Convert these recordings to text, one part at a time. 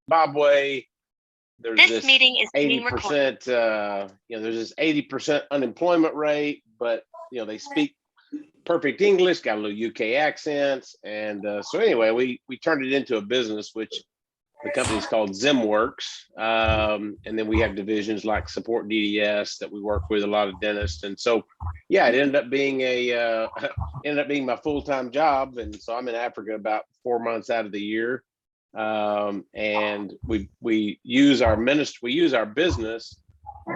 Zimbabwe, there's This meeting is being 80%, there's this 80% unemployment rate, but they speak perfect English, got a little UK accents. And so anyway, we turned it into a business, which the company is called ZimWorks. And then we have divisions like Support DDS that we work with a lot of dentists. And so, yeah, it ended up being my full-time job. And so I'm in Africa about 4 months out of the year. And we use our business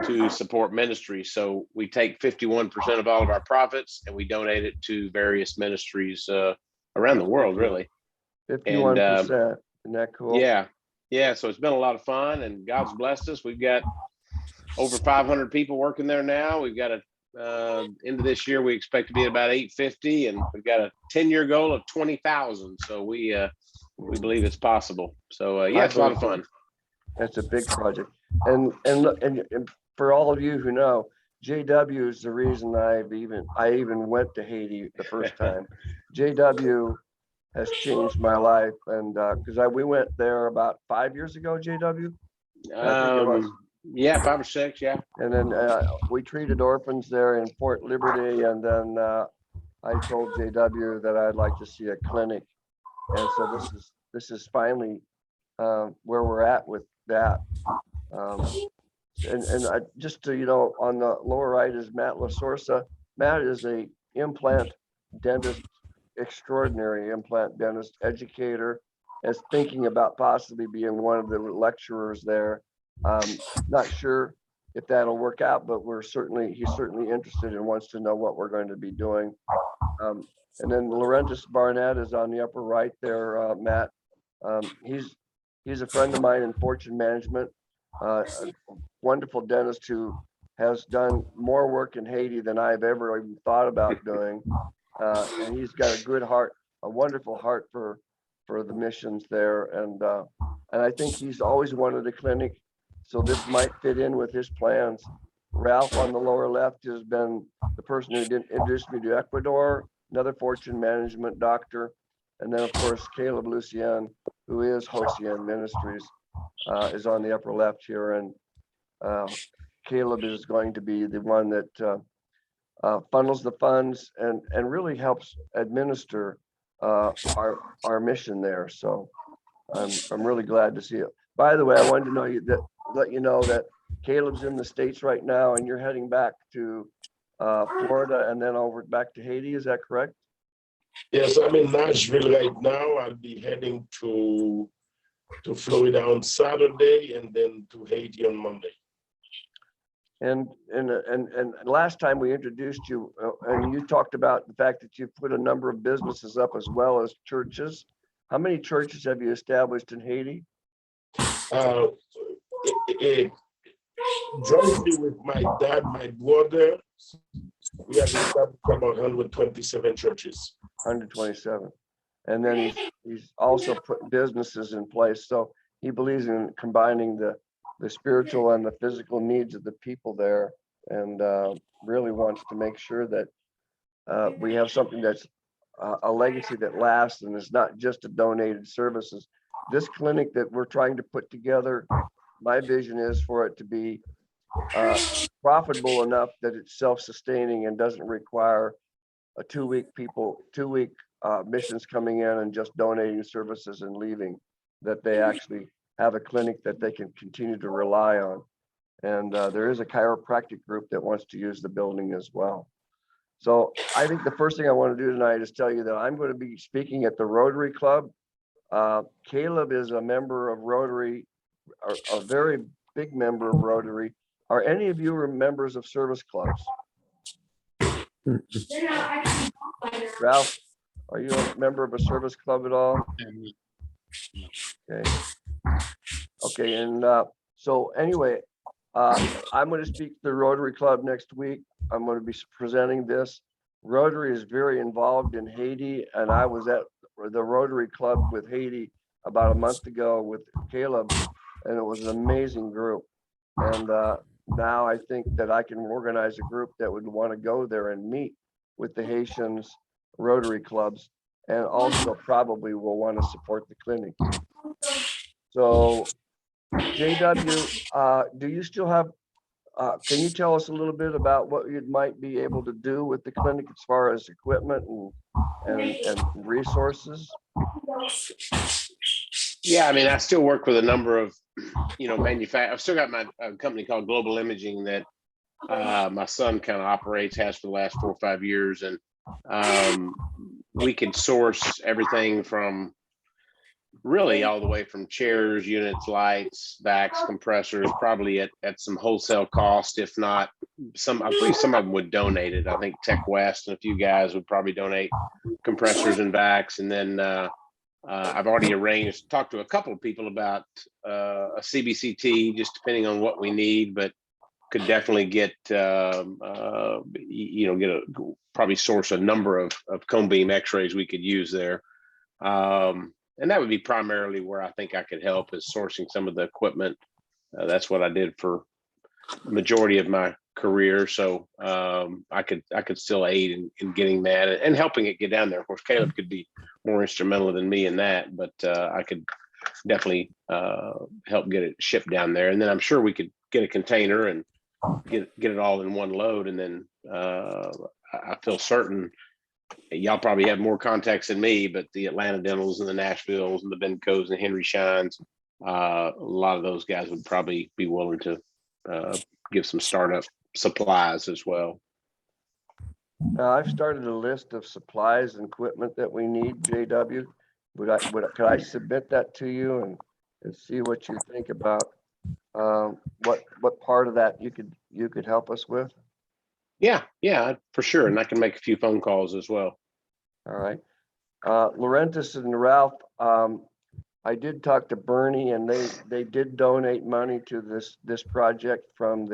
to support ministry. So we take 51% of all of our profits and we donate it to various ministries around the world, really. 51%. Isn't that cool? Yeah. So it's been a lot of fun, and God's blessed us. We've got over 500 people working there now. We've got into this year, we expect to be at about 850, and we've got a 10-year goal of 20,000. So we believe it's possible. So it's a lot of fun. That's a big project. And for all of you who know, JW is the reason I even went to Haiti the first time. JW has changed my life, and because we went there about 5 years ago, JW. Yeah, 5 or 6, yeah. And then we treated orphans there in Port Liberty, and then I told JW that I'd like to see a clinic, and so this is finally where we're at with that. And I, just to, on the lower right is Matt Lasorsa. Matt is a implant dentist, extraordinary implant dentist, educator, is thinking about possibly being one of the lecturers there. Not sure if that'll work out, but he's certainly interested and wants to know what we're going to be doing. And then Laurentis Barnett is on the upper right there, Matt. He's a friend of mine in Fortune Management, a wonderful dentist who has done more work in Haiti than I've ever even thought about doing. And he's got a good heart, a wonderful heart for the missions there. And I think he's always wanted a clinic, so this might fit in with his plans. Ralph on the lower left has been the person who introduced me to Ecuador, another Fortune Management doctor. And then of course, Caleb Lucien, who is Hosien Ministries, is on the upper left here. And Caleb is going to be the one that funnels the funds and really helps administer our mission there. So I'm really glad to see it. By the way, I wanted to let you know that Caleb's in the States right now, and you're heading back to Florida and then over back to Haiti. Is that correct? Yes, I'm in Nashville right now. I'll be heading to Florida on Saturday and then to Haiti on Monday. And last time we introduced you, and you talked about the fact that you put a number of businesses up as well as churches. How many churches have you established in Haiti? Jointly with my dad, my brother, we have established about 127 churches. 127. And then he's also put businesses in place. So he believes in combining the spiritual and the physical needs of the people there, and really wants to make sure that we have something that's a legacy that lasts and is not just a donated services. This clinic that we're trying to put together, my vision is for it to be profitable enough that it's self-sustaining and doesn't require a two-week missions coming in and just donating services and leaving, that they actually have a clinic that they can continue to rely on. And there is a chiropractic group that wants to use the building as well. So I think the first thing I want to do tonight is tell you that I'm going to be speaking at the Rotary Club. Caleb is a member of Rotary, a very big member of Rotary. Are any of you members of service clubs? Ralph, are you a member of a service club at all? Okay, and so anyway, I'm going to speak to the Rotary Club next week. I'm going to be presenting this. Rotary is very involved in Haiti, and I was at the Rotary Club with Haiti about a month ago with Caleb, and it was an amazing group. And now I think that I can organize a group that would want to go there and meet with the Haitians Rotary clubs and also probably will want to support the clinic. So JW, do you still have, can you tell us a little bit about what you might be able to do with the clinic as far as equipment and resources? Yeah, I mean, I still work with a number of, I've still got my company called Global Imaging that my son kind of has for the last 4 or 5 years. And we can source everything from really all the way from chairs, units, lights, vacs, compressors, probably at some wholesale cost. If not, I believe some of them would donate it. I think Tech West and a few guys would probably donate compressors and vacs. And then I've already talked to a couple of people about a CBCT, just depending on what we need, but could definitely get probably source a number of cone beam x-rays we could use there. And that would be primarily where I think I could help, is sourcing some of the equipment. That's what I did for the majority of my career. So I could still aid in getting that and helping it get down there. Of course, Caleb could be more instrumental than me in that, but I could definitely help get it shipped down there. And then I'm sure we could get a container and get it all in one load. And then I feel certain y'all probably have more contacts than me, but the Atlanta Dentals and the Nashvilles and the Bencos and Henry Shines, a lot of those guys would probably be willing to give some startup supplies as well. I've started a list of supplies and equipment that we need, JW. Could I submit that to you and see what you think about what part of that you could help us with? Yeah, for sure. And I can make a few phone calls as well. All right. Laurentis and Ralph, I did talk to Bernie, and they did donate money to this project from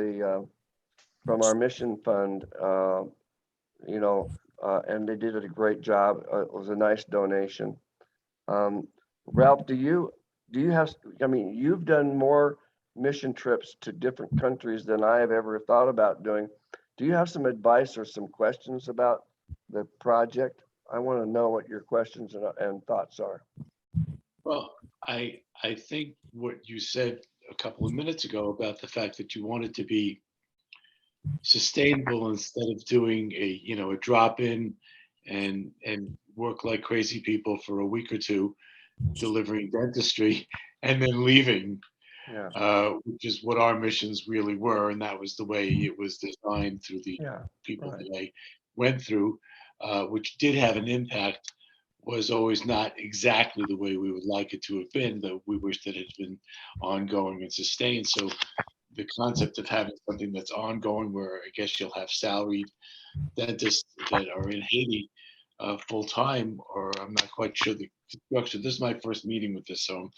our mission fund, and they did a great job. It was a nice donation. Ralph, do you have, I mean, you've done more mission trips to different countries than I have ever thought about doing. Do you have some advice or some questions about the project? I want to know what your questions and thoughts are. Well, I think what you said a couple of minutes ago about the fact that you want it to be sustainable instead of doing a drop in and work like crazy people for a week or two delivering dentistry and then leaving. Yeah. Which is what our missions really were, and that was the way it was designed through the people that I went through, which did have an impact. Was always not exactly the way we would like it to have been, though we wish that it had been ongoing and sustained. So the concept of having something that's ongoing, where I guess you'll have salaried dentists that are in Haiti full time, or I'm not quite sure the structure. This is my first meeting with this, so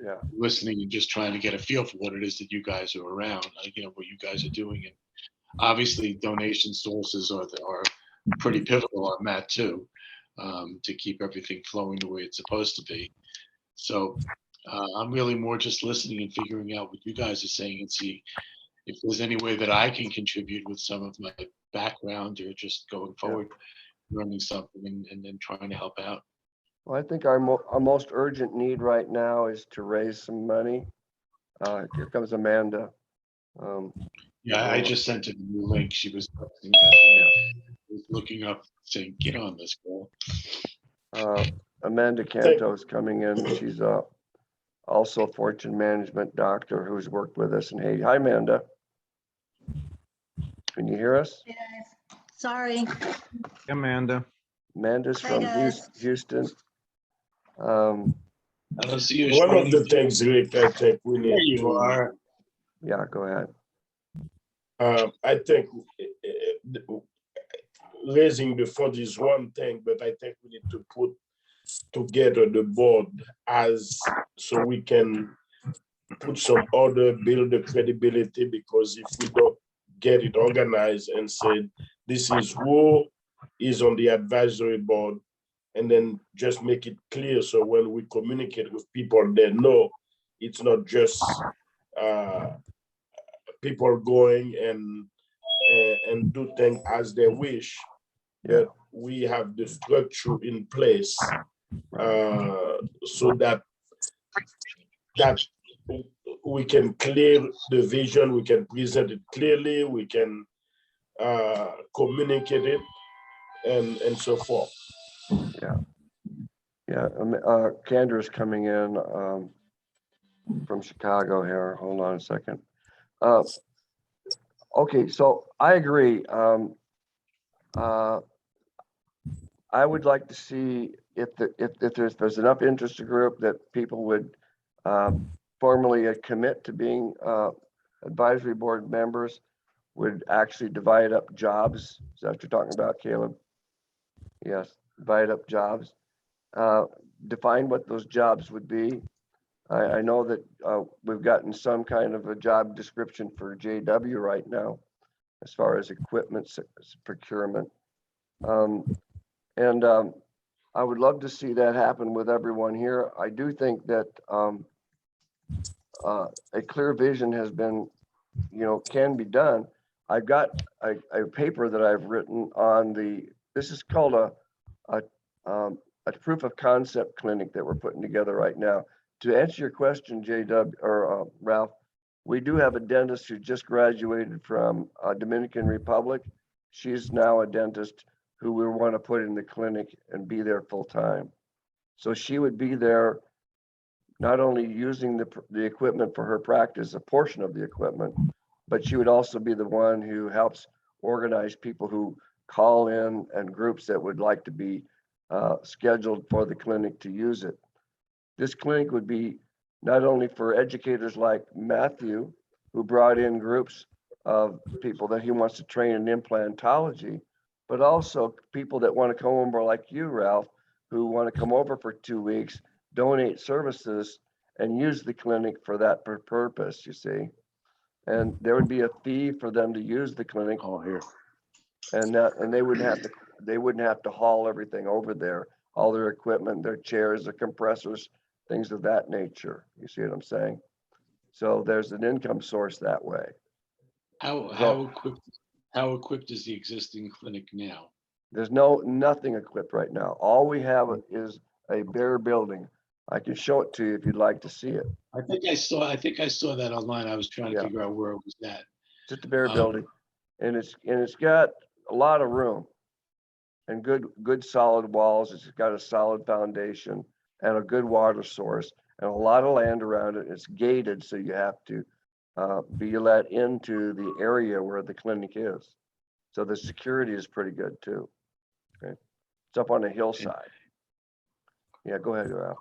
I'm listening and just trying to get a feel for what it is that you guys are around, what you guys are doing. And obviously donation sources are pretty pivotal on that too, to keep everything flowing the way it's supposed to be. So I'm really more just listening and figuring out what you guys are saying and see if there's any way that I can contribute with some of my background or just going forward, learning something and then trying to help out. Well, I think our most urgent need right now is to raise some money. Here comes Amanda. I just sent her the new link. She was looking up saying, get on this, girl. Amanda Canto is coming in. She's also a fortune management doctor who's worked with us in Haiti. Hi, Amanda. Can you hear us? Yes. Sorry. Amanda. Amanda's from Houston. I don't see you. One of the things, Rick, I think we need you are. Yeah, go ahead. I think raising the fund is one thing, but I think we need to put together the board so we can put some order, build the credibility, because if we don't get it organized and say, this is who is on the advisory board, and then just make it clear so when we communicate with people, they know it's not just people going and do things as they wish. But we have the structure in place, so that we can clear the vision, we can present it clearly, we can communicate it, and so forth. Yeah, Candra's coming in from Chicago here. Hold on a second. Okay, so I agree. I would like to see if there's enough interest group that people would formally commit to being advisory board members, would actually divide up jobs. Is that what you're talking about, Caleb? Yes, divide up jobs. Define what those jobs would be. I know that we've gotten some kind of a job description for JW right now, as far as equipment procurement. And I would love to see that happen with everyone here. I do think that a clear vision has been, can be done. I've got a paper that I've written on this is called a proof of concept clinic that we're putting together right now. To answer your question, JW or Ralph, we do have a dentist who just graduated from Dominican Republic. She's now a dentist who we want to put in the clinic and be there full time. So she would be there, not only using the equipment for her practice, a portion of the equipment, but she would also be the one who helps organize people who call in and groups that would like to be scheduled for the clinic to use it. This clinic would be not only for educators like Matthew, who brought in groups of people that he wants to train in implantology, but also people that want to come over like you, Ralph, who want to come over for 2 weeks, donate services, and use the clinic for that purpose, you see. And there would be a fee for them to use the clinic. Oh, here. And they wouldn't have to haul everything over there, all their equipment, their chairs, their compressors, things of that nature. You see what I'm saying? So there's an income source that way. How equipped is the existing clinic now? There's nothing equipped right now. All we have is a bare building. I can show it to you if you'd like to see it. I think I saw that online. I was trying to figure out where it was at. Just a bare building, and it's got a lot of room and good solid walls. It's got a solid foundation and a good water source and a lot of land around it. It's gated, so you have to be let into the area where the clinic is. So the security is pretty good too. Okay, it's up on a hillside. Yeah, go ahead, Ralph.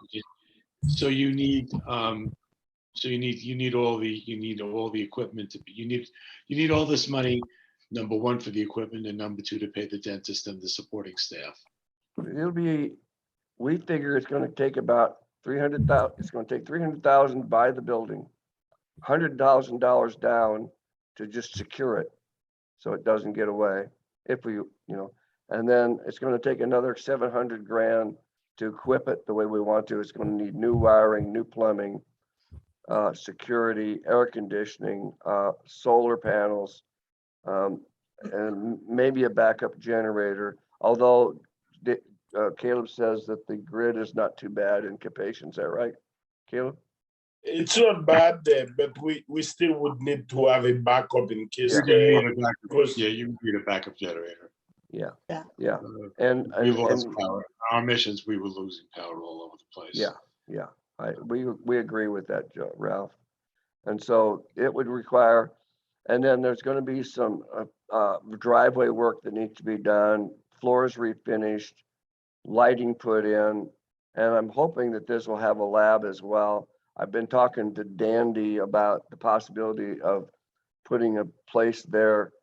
So you need all the equipment you need all this money, number one, for the equipment, and number two, to pay the dentist and the supporting staff. We figure it's going to take about 300,000. It's going to take 300,000 to buy the building, $100,000 down to just secure it, so it doesn't get away. And then it's going to take another 700 grand to equip it the way we want to. It's going to need new wiring, new plumbing, security, air conditioning, solar panels, and maybe a backup generator. Although Caleb says that the grid is not too bad in Capacious. Is that right, Caleb? It's not bad there, but we still would need to have a backup in case. You need a backup generator. Yeah. And we lost power. Our missions, we were losing power all over the place. Yeah. We agree with that, Ralph. And so it would require, and then there's going to be some driveway work that needs to be done, floors refinished, lighting put in, and I'm hoping that this will have a lab as well. I've been talking to Dandy about the possibility of putting a place there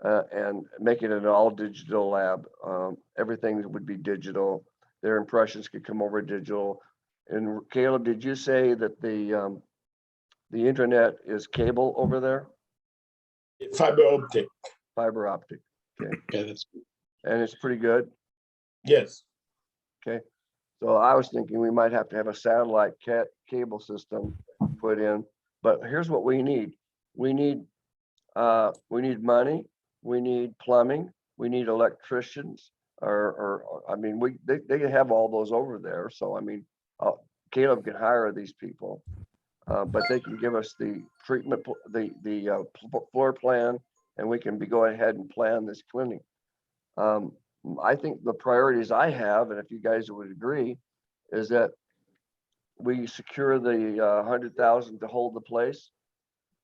and making it an all digital lab. Everything would be digital. Their impressions could come over digital. And Caleb, did you say that the internet is cable over there? Fiber optic. Fiber optic. Okay. Yeah, that's good. And it's pretty good. Yes. Okay. So I was thinking we might have to have a satellite cable system put in, but here's what we need. We need money. We need plumbing. We need electricians. I mean, they have all those over there. So, I mean, Caleb can hire these people. But they can give us the treatment, the floor plan, and we can go ahead and plan this clinic. I think the priorities I have, and if you guys would agree, is that we secure the 100,000 to hold the place,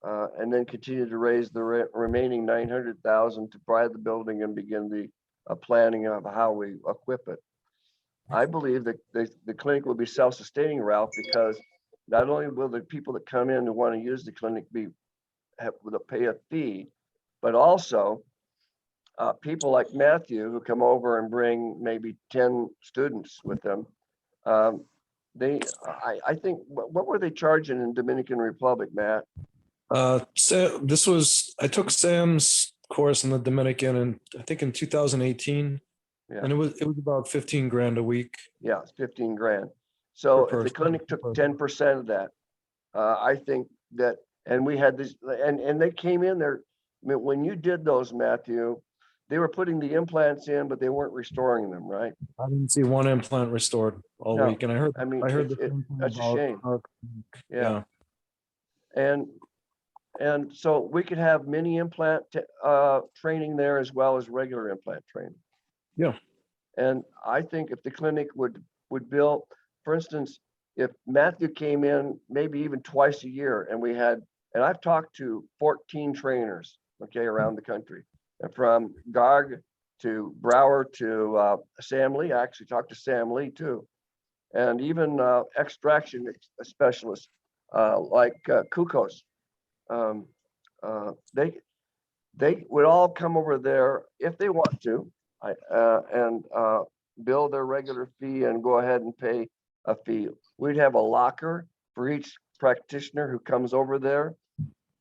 and then continue to raise the remaining 900,000 to buy the building and begin the planning of how we equip it. I believe that the clinic will be self-sustaining, Ralph, because not only will the people that come in and want to use the clinic have to pay a fee, but also people like Matthew who come over and bring maybe 10 students with them. I think, what were they charging in Dominican Republic, Matt? So I took Sam's course in the Dominican, and I think in 2018, Yeah. and it was about 15 grand a week. Yeah, it's 15 grand. So Per if the person. clinic took 10% of that, I think that, and we had this, and they came in there, I mean, when you did those, Matthew, they were putting the implants in, but they weren't restoring them, right? I didn't see one implant restored all No, week, and I heard it's- the same thing that's a about shame. our- Yeah. And so we could have mini implant training there as well as regular implant training. Yeah. And I think if the clinic would build, for instance, if Matthew came in maybe even twice a year and and I've talked to 14 trainers, okay, around the country, and from Garg to Brower to Sam Lee. I actually talked to Sam Lee too. And even extraction specialists like Kukos. They would all come over there if they want to, and bill their regular fee and go ahead and pay a fee. We'd have a locker for each practitioner who comes over there.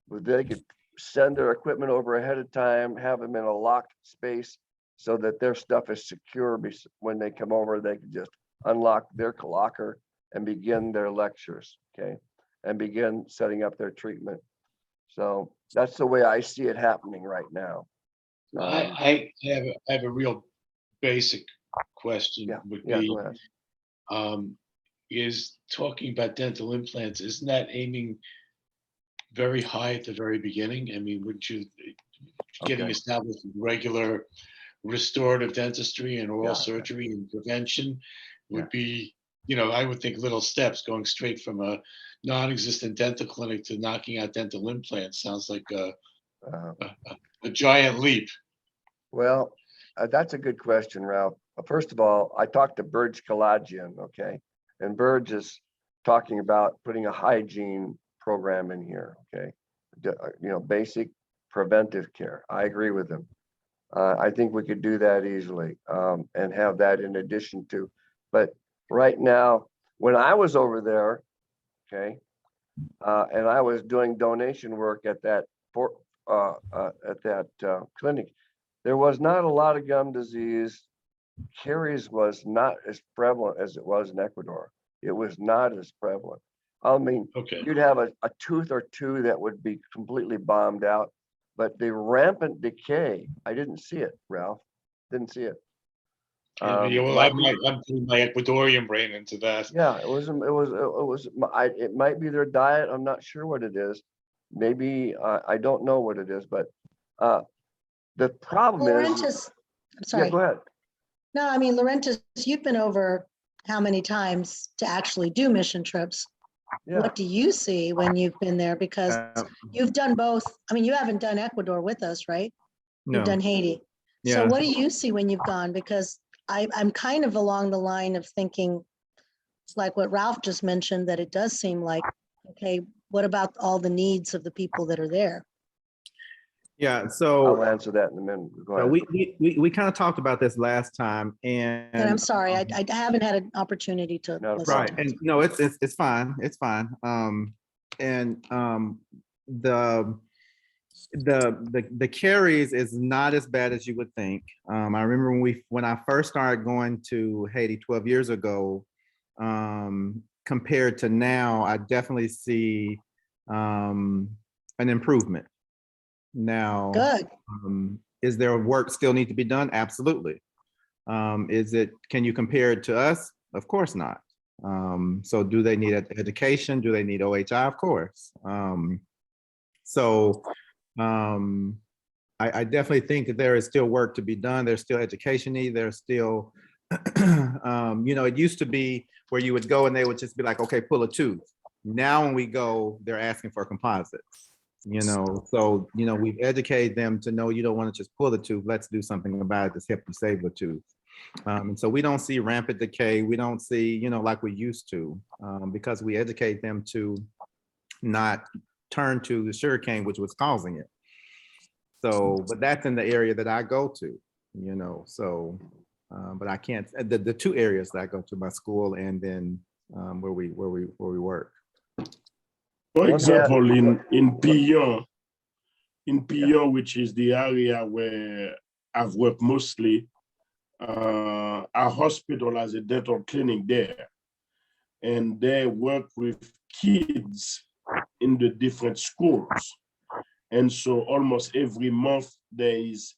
They could send their equipment over ahead of time, have them in a locked space so that their stuff is secure. When they come over, they can just unlock their locker and begin their lectures, okay? And begin setting up their treatment. So that's the way I see it happening right now. I have a real basic question. Yeah, Would yeah, be, go ahead. is talking about dental implants, isn't that aiming very high at the very beginning? I mean, wouldn't you getting Okay. established with regular restorative dentistry and oral Yeah. surgery and prevention would Yeah. be, I would think little steps going straight from a non-existent dental clinic to knocking out dental implants sounds like Uh, a giant leap. Well, that's a good question, Ralph. First of all, I talked to Burge Kalajian, okay? And Burge is talking about putting a hygiene program in here, okay? Basic preventive care. I agree with him. I think we could do that easily and have that in addition to, but right now, when I was over there, okay, and I was doing donation work at that clinic, there was not a lot of gum disease. Caries was not as prevalent as it was in Ecuador. It was not as prevalent. I mean, Okay. you'd have a tooth or two that would be completely bombed out, but the rampant decay, I didn't see it, Ralph. Didn't see it. Well, I'm putting my Ecuadorian brain into that. Yeah, it might be their diet. I'm not sure what it is. Maybe I don't know what it is, but the problem is. Laurentis, I'm Yeah, sorry. go ahead. No, I mean, Laurentis, you've been over how many times to actually do mission trips? Yeah. What do you see when you've been there? Because you've done both. I mean, you haven't done Ecuador with us, right? No. You've done Haiti. So Yeah. what do you see when you've gone? Because I'm kind of along the line of thinking, like what Ralph just mentioned, that it does seem like, okay, what about all the needs of the people that are there? Yeah, so I'll answer that in a minute. Go so ahead. we kind of talked about this last time, and I'm sorry, I haven't had an opportunity to No listen right, to and it. no, it's fine, it's fine. The caries is not as bad as you would think. I remember when I first started going to Haiti 12 years ago, compared to now, I definitely see an improvement. Now, Good. is there work still need to be done? Absolutely. Can you compare it to us? Of course not. So do they need education? Do they need OHI? Of course. So I definitely think that there is still work to be done. There's still education need. There's still, it used to be where you would go and they would just be like, okay, pull a tooth. Now when we go, they're asking for composites, so, we've educated them to know you don't want to just pull the tooth. Let's do something about it that's help you save the tooth. And so we don't see rampant decay. We don't see, like we used to, because we educate them to not turn to the sugarcane, which was causing it. So, but that's in the area that I go to, so, but I can't, the two areas that I go to, my school and then where we work. For example, in Pillon, which is the area where I've worked mostly, our hospital has a dental clinic there, and they work with kids in the different schools. And so almost every month there is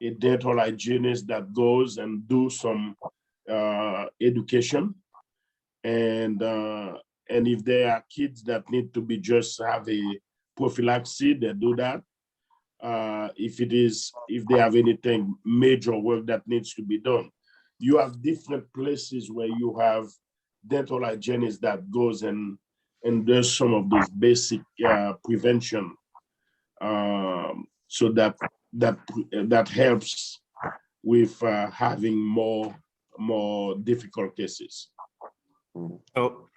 a dental hygienist that goes and do some education. And if there are kids that need to be just have a prophylaxis, they do that. If they have anything major work that needs to be done, you have different places where you have dental hygienist that goes and does some of those basic prevention. So that helps with having more difficult cases. So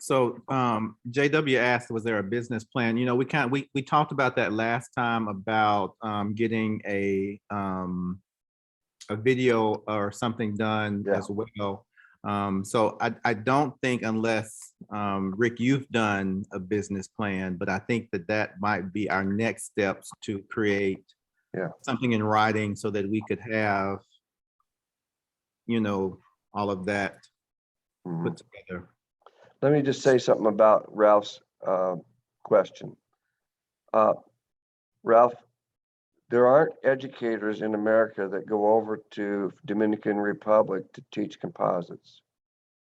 JW asked, was there a business plan? We talked about that last time about getting a video or something done as well. So I don't think, unless Rick, you've done a business plan, but I think that might be our next steps to create something in writing so that we could have, all of that put together. Let me just say something about Ralph's question. Ralph, there aren't educators in America that go over to Dominican Republic to teach composites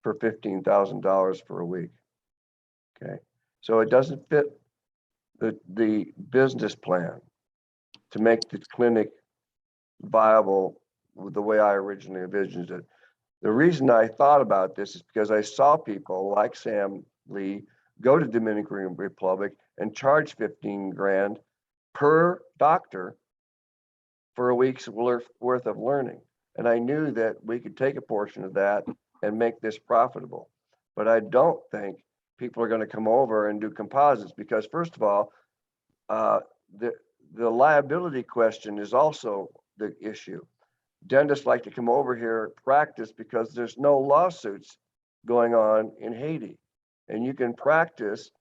for $15,000 for a week. Okay, so it doesn't fit the business plan to make the clinic viable the way I originally envisioned it. The reason I thought about this is because I saw people like Sam Lee go to Dominican Republic and charge 15 grand per doctor for a week's worth of learning. And I knew that we could take a portion of that and make this profitable. But I don't think people are going to come over and do composites because, first of all, the liability question is also the issue. Dentists like to come over here practice because there's no lawsuits going on in Haiti, and you can practice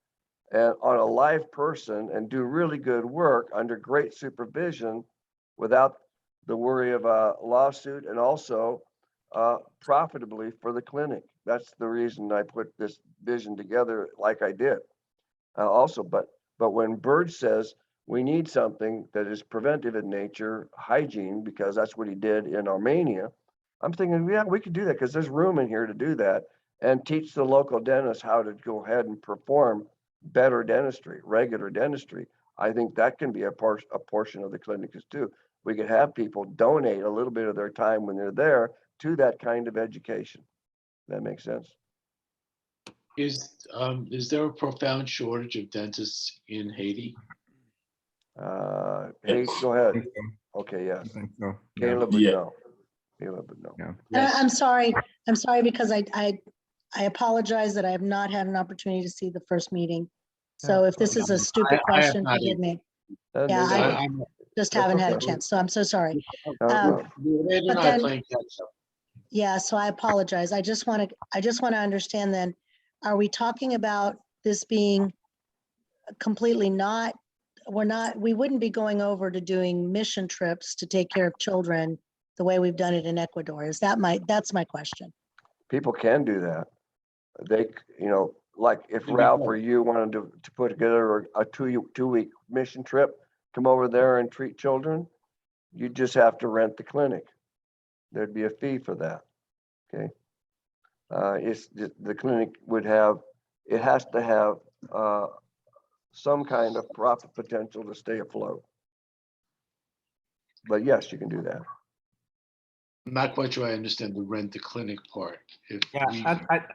on a live person and do really good work under great supervision without the worry of a lawsuit, and also profitably for the clinic. That's the reason I put this vision together like I did. But when Bird says we need something that is preventive in nature, hygiene, because that's what he did in Armenia, I'm thinking, yeah, we could do that because there's room in here to do that and teach the local dentists how to go ahead and perform better dentistry, regular dentistry. I think that can be a portion of the clinics too. We could have people donate a little bit of their time when they're there to that kind of education. That makes sense. Is there a profound shortage of dentists in Haiti? Hey, go ahead. Okay, yes. I think so. Caleb would know. Caleb would know. Yeah. Yes. I'm sorry because I apologize that I have not had an opportunity to see the first meeting. So if this is a stupid I have question, not forgive me. And Yeah, then- I just haven't had a okay. chance, so I'm so sorry. No, They're But not then- playing catch up. Yeah, so I apologize. I just want to understand then, are we talking about this being completely we wouldn't be going over to doing mission trips to take care of children the way we've done it in Ecuador? That's my question. people can do that. They, like if Ralph or you wanted to put together a two-week mission trip, come over there and treat children, you just have to rent the clinic. There'd be a fee for that. Okay. The clinic would have, it has to have some kind of profit potential to stay afloat. But yes, you can do that. I'm not quite sure I understand the rent the clinic part. If Yeah, we,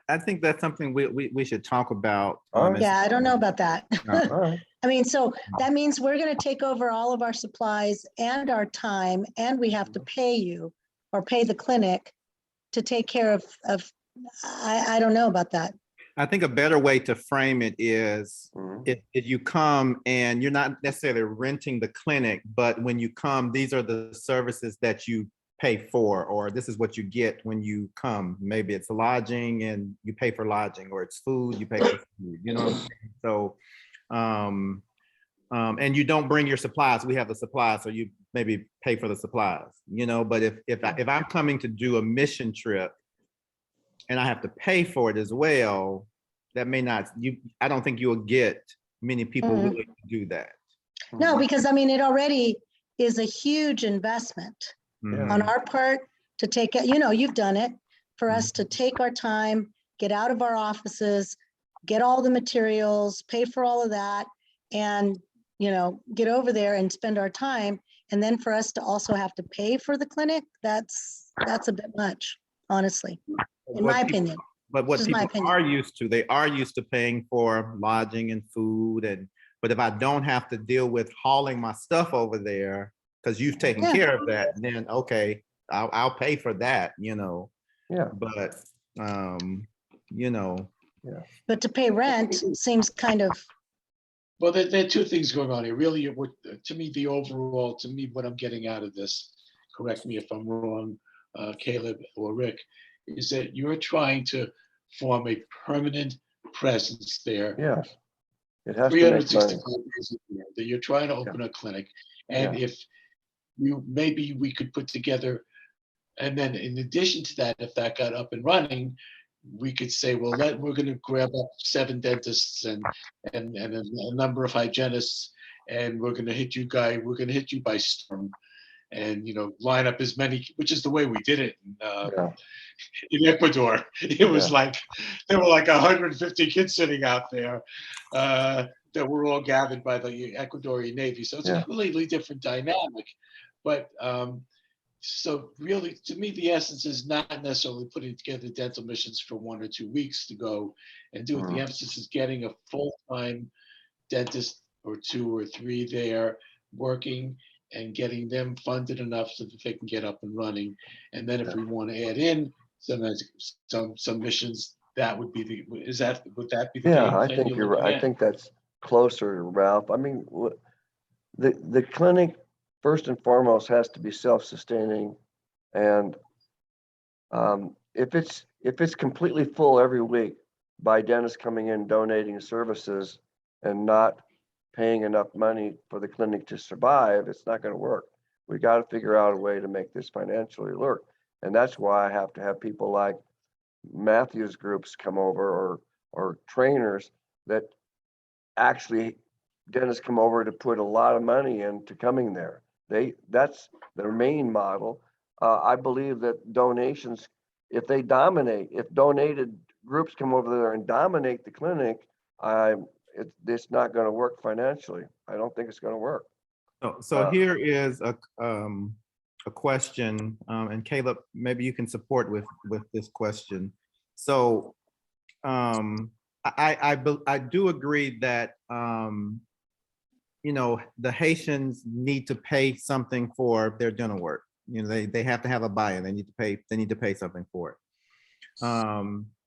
I think that's something we should talk about. All right. Yeah, I don't know about that. All right. I mean, so that means we're gonna take over all of our supplies and our time, and we have to pay you or pay the clinic to take care of, I don't know about that. I think a better way to frame it is Mhm. if you come and you're not necessarily renting the clinic, but when you come, these are the services that you pay for, or this is what you get when you come. Maybe it's lodging and you pay for lodging, or it's food, you pay for food, you know what I'm saying? So, and you don't bring your supplies. We have the supplies, so you maybe pay for the supplies, you know, but if I'm coming to do a mission trip and I have to pay for it as well, that may not, I don't think you'll get many people Mhm. willing to do that. No, because I mean, it already is a huge investment Mhm. on our part to take it, you've done it, for us to take our time, get out of our offices, get all the materials, pay for all of that, and, get over there and spend our time. And then for us to also have to pay for the clinic, that's a bit much, honestly, in my opinion. But what Just my people opinion. are used to, they are used to paying for lodging and food, but if I don't have to deal with hauling my stuff over there, because you've taken Yeah. care of that, then okay, I'll pay for that, Yeah. but, But to pay rent seems kind of, well, there are two things going on here. Really, to me, what I'm getting out of this, correct me if I'm wrong, Caleb or Rick, is that you're trying to form a permanent presence there. Yes. It has to make money. 365 days a year, that you're trying to open a clinic. And if maybe we could put together, and then in addition to that, if that got up and running, we could say, well, we're going to grab up 7 dentists and a number of hygienists, and we're going to hit you by storm, and line up as many, which is the way we did it in Ecuador. It was like there were like 150 kids sitting out there that were all gathered by the Ecuadorian Navy. So it's a completely different dynamic. But so really, to me, the essence is not necessarily putting together dental missions for 1 or 2 weeks to go and do it. The emphasis is getting a full-time dentist or 2 or 3 there working and getting them funded enough so that they can get up and running. And then if we want to add in some missions, that would be would that be the game I plan think you're you're right. looking I at? think that's closer, Ralph. I mean, the clinic, first and foremost, has to be self-sustaining. And if it's completely full every week by dentists coming in, donating services and not paying enough money for the clinic to survive, it's not going to work. We got to figure out a way to make this financially work. And that's why I have to have people like Matthew's groups come over, or trainers that actually dentists come over to put a lot of money into coming there. That's their main model. I believe that donations, if donated groups come over there and dominate the clinic, it's not going to work financially. I don't think it's going to work. So here is a question, and Caleb, maybe you can support with this question. So I do agree that the Haitians need to pay something for their dental work. They have to have a buy-in. They need to pay something for it.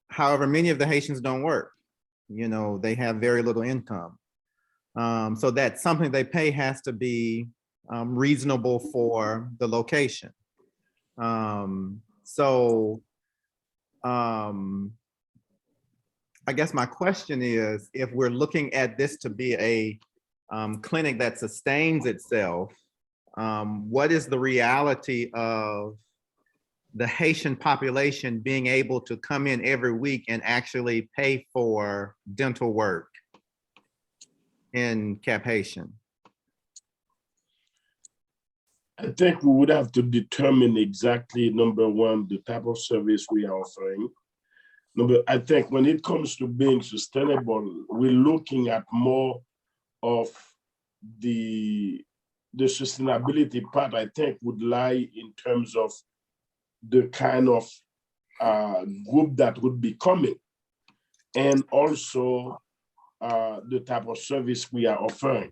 However, many of the Haitians don't work. They have very little income. So that something they pay has to be reasonable for the location. I guess my question is, if we're looking at this to be a clinic that sustains itself, what is the reality of the Haitian population being able to come in every week and actually pay for dental work in Cap Haitian? I think we would have to determine exactly, number one, the type of service we are offering. I think when it comes to being sustainable, we're looking at more of the sustainability part, I think, would lie in terms of the kind of group that would be coming, and also the type of service we are offering.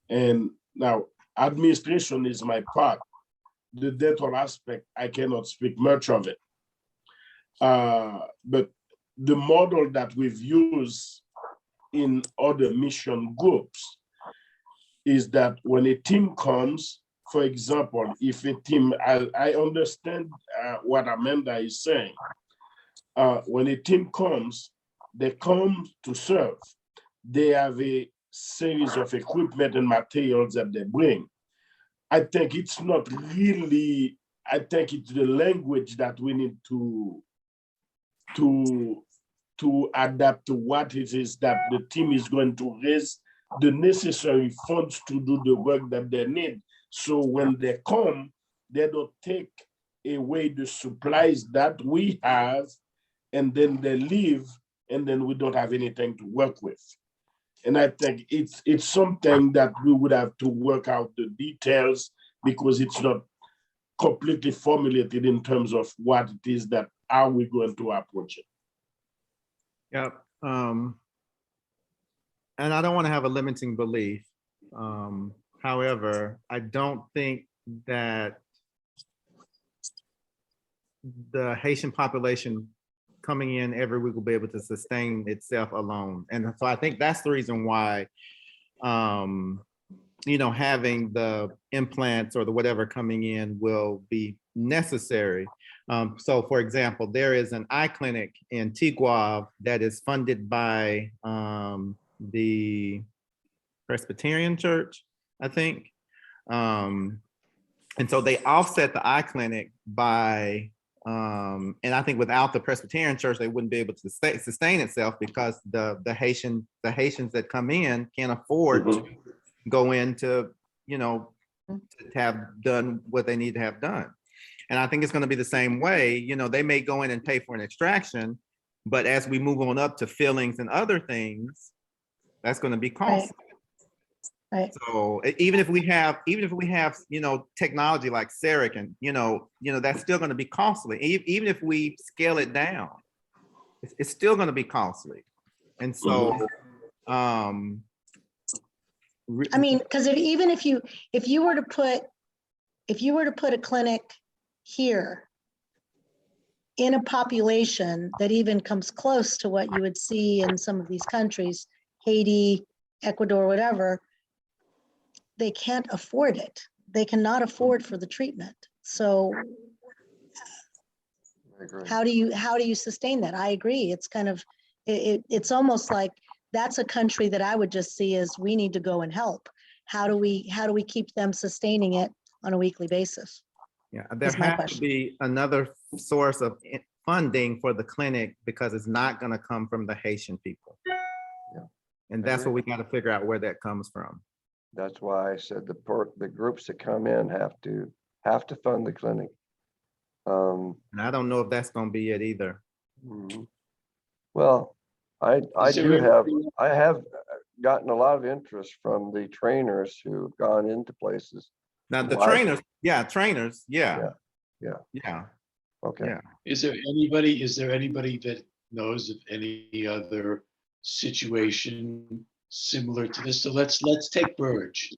And now, administration is my part. The dental aspect, I cannot speak much of it. But the model that we've used in other mission groups is that when a team comes, for example, if a team, I understand what Amanda is saying. When a team comes, they come to serve. They have a series of equipment and materials that they bring. I think it's not really, I think it's the language that we need to adapt to what it is that the team is going to raise the necessary funds to do the work that they need. So when they come, they don't take away the supplies that we have, and then they leave, and then we don't have anything to work with. And I think it's something that we would have to work out the details, because it's not completely formulated in terms of what it is that how we're going to approach it. Yep. And I don't want to have a limiting belief. However, I don't think that the Haitian population coming in every week will be able to sustain itself alone. And so I think that's the reason why, you know, having the implants or the whatever coming in will be necessary. So for example, there is an eye clinic in Tigua that is funded by the Presbyterian Church, I think. And so they offset the eye clinic by, and I think without the Presbyterian Church, they wouldn't be able to sustain itself, because the Haitians that come in can't afford to go into, you know, to have done what they need to have done. And I think it's going to be the same way. You know, they may go in and pay for an extraction, but as we move on up to fillings and other things, that's going to be costly. Right. So even if we have, you know, technology like CEREC, and you know, that's still going to be costly. Even if we scale it down, it's still going to be costly. And so, I mean, because if you were to put a clinic here in a population that even comes close to what you would see in some of these countries, Haiti, Ecuador, whatever, they can't afford it. They cannot afford for the treatment. So how do you sustain that? I agree. It's kind of, it's almost like that's a country that I would just see as we need to go and help. How do we keep them sustaining it on a weekly basis? Yeah, there has to be another source of funding for the clinic, because it's not going to come from the Haitian people. Yeah. And that's what we got to figure out, where that comes from. That's why I said the groups that come in have to fund the clinic. And I don't know if that's going to be it either. Well, I have gotten a lot of interest from the trainers who've gone into places. Now the trainers, yeah. Okay. Yeah. Is there anybody that knows of any other situation similar to this? So let's take Burge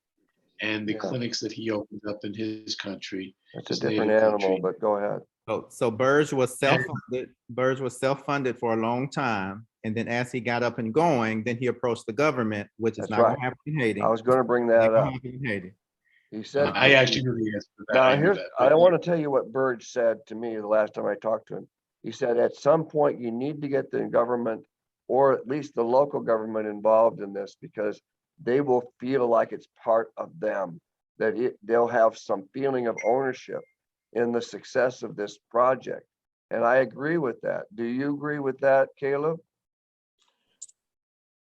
and the clinics that he opened up in his country. It's a different animal, but go ahead. So Burge was self-funded. Burge was self-funded for a long time, and then as he got up and going, then he approached the government, which is not going to happen in Haiti. I was going to bring that up. He said, I actually knew the answer to that. Now I want to tell you what Burge said to me the last time I talked to him. He said, at some point you need to get the government, or at least the local government, involved in this, because they will feel like it's part of them, that they'll have some feeling of ownership in the success of this project. And I agree with that. Do you agree with that, Caleb?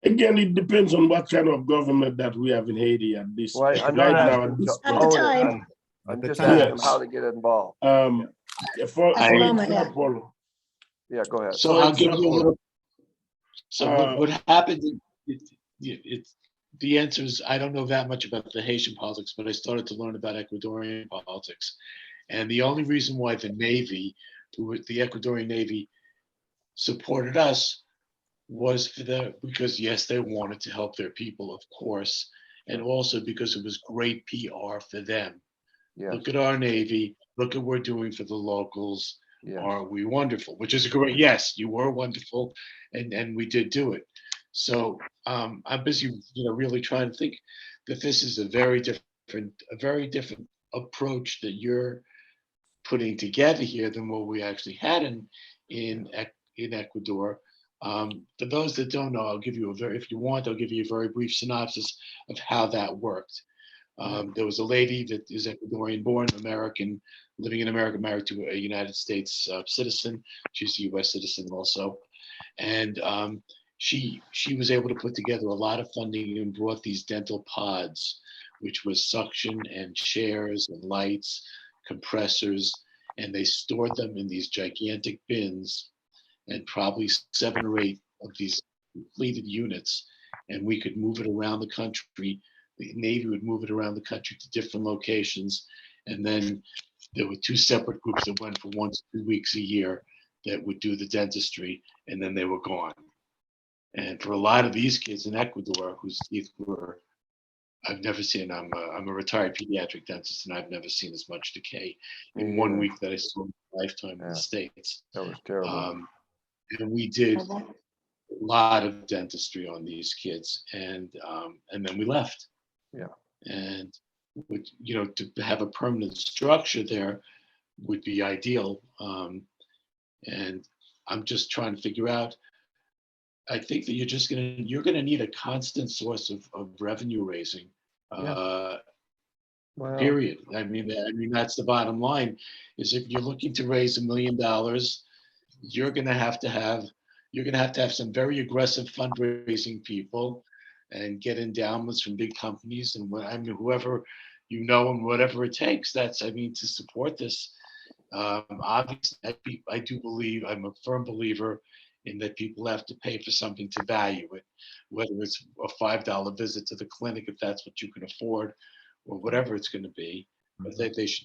Again, it depends on what kind of government that we have in Haiti at this Well, I'm right not now. asking At this to point. At the time. I'm the just time. asking them how to get involved. For At the I- moment, yeah. example, Yeah, go ahead. So For I'll give you a example, little. So uh, what happened, it's, the answer is, I don't know that much about the Haitian politics, but I started to learn about Ecuadorian politics. And the only reason why the Navy, the Ecuadorian Navy supported us was because yes, they wanted to help their people, of course, and also because it was great PR for them. Yes, Look at our Navy, look at what we're doing for the locals. yes. Aren't we wonderful? Which is a great, yes, you were wonderful, and we did do it. So I'm busy, really trying to think that this is a very different approach that you're putting together here than what we actually had in Ecuador. For those that don't know, I'll give you if you want, I'll give you a very brief synopsis of how that worked. There was a lady that is Ecuadorian born, American, living in America, married to a United States citizen. She's a US citizen also. And she was able to put together a lot of funding and brought these dental pods, which was suction and chairs and lights, compressors, and they stored them in these gigantic bins, and probably 7 or 8 of these completed units, and we could move it around the country. The Navy would move it around the country to different locations, and then there were 2 separate groups that went for 1 to 2 weeks a year that would do the dentistry, and then they were gone. And for a lot of these kids in Ecuador whose teeth were, I've never seen, I'm a retired pediatric dentist, and I've never seen as much decay in 1 week that I saw in my lifetime in the States. That was terrible. And we did a lot of dentistry on these kids, and then we left. Yeah. And to have a permanent structure there would be ideal. And I'm just trying to figure out. I think that you're gonna need a constant source of revenue raising. Wow. Period. I mean that's the bottom line. Is if you're looking to raise $1 million, you're gonna have to have some very aggressive fundraising people, and get endowments from big companies and whoever and whatever it takes. To support this. Obviously, I do believe, I'm a firm believer in that people have to pay for something to value it, whether it's a $5 visit to the clinic if that's what you can afford, or whatever it's going to be. But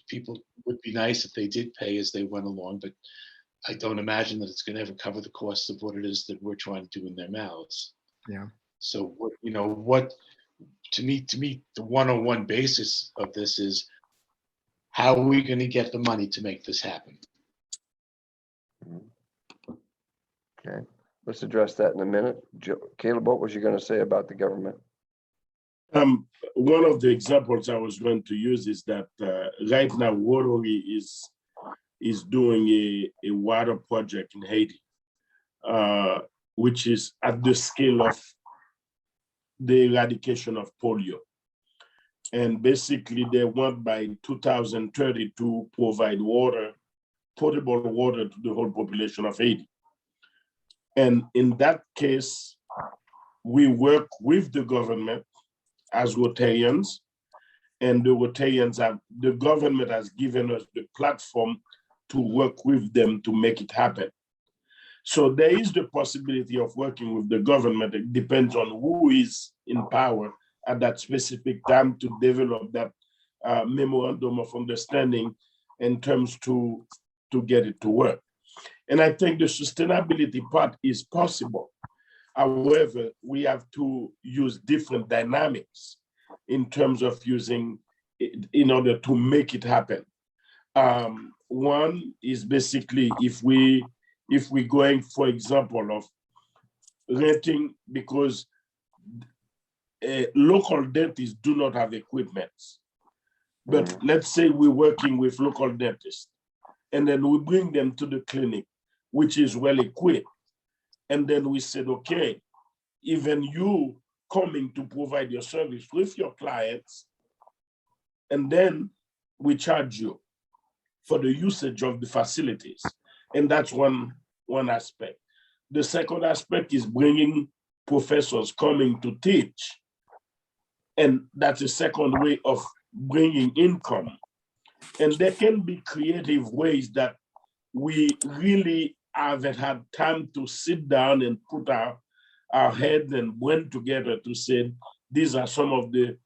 people would be nice if they did pay as they went along, but I don't imagine that it's going to ever cover the cost of what it is that we're trying to do in their mouths. Yeah. So what to me, the one-on-one basis of this is, how are we going to get the money to make this happen? Okay, let's address that in a minute. Caleb, what was you going to say about the government? One of the examples I was going to use is that right now Rotary is doing a water project in Haiti, which is at the scale of the eradication of polio. And basically they want by 2030 to provide potable water to the whole population of Haiti. And in that case, we work with the government as Rotarians, and the government has given us the platform to work with them to make it happen. So there is the possibility of working with the government. It depends on who is in power at that specific time to develop that memorandum of understanding in terms to get it to work. And I think the sustainability part is possible. However, we have to use different dynamics in terms of using it in order to make it happen. One is basically if we're going, for example, of renting, because local dentists do not have equipment. But let's say we're working with local dentists, and then we bring them to the clinic, which is well equipped. And then we said, okay, even you coming to provide your service with your clients, and then we charge you for the usage of the facilities. And that's one aspect. The second aspect is bringing professors coming to teach. And that's a second way of bringing income. And there can be creative ways that we really haven't had time to sit down and put our heads and brain together to say, these are some of the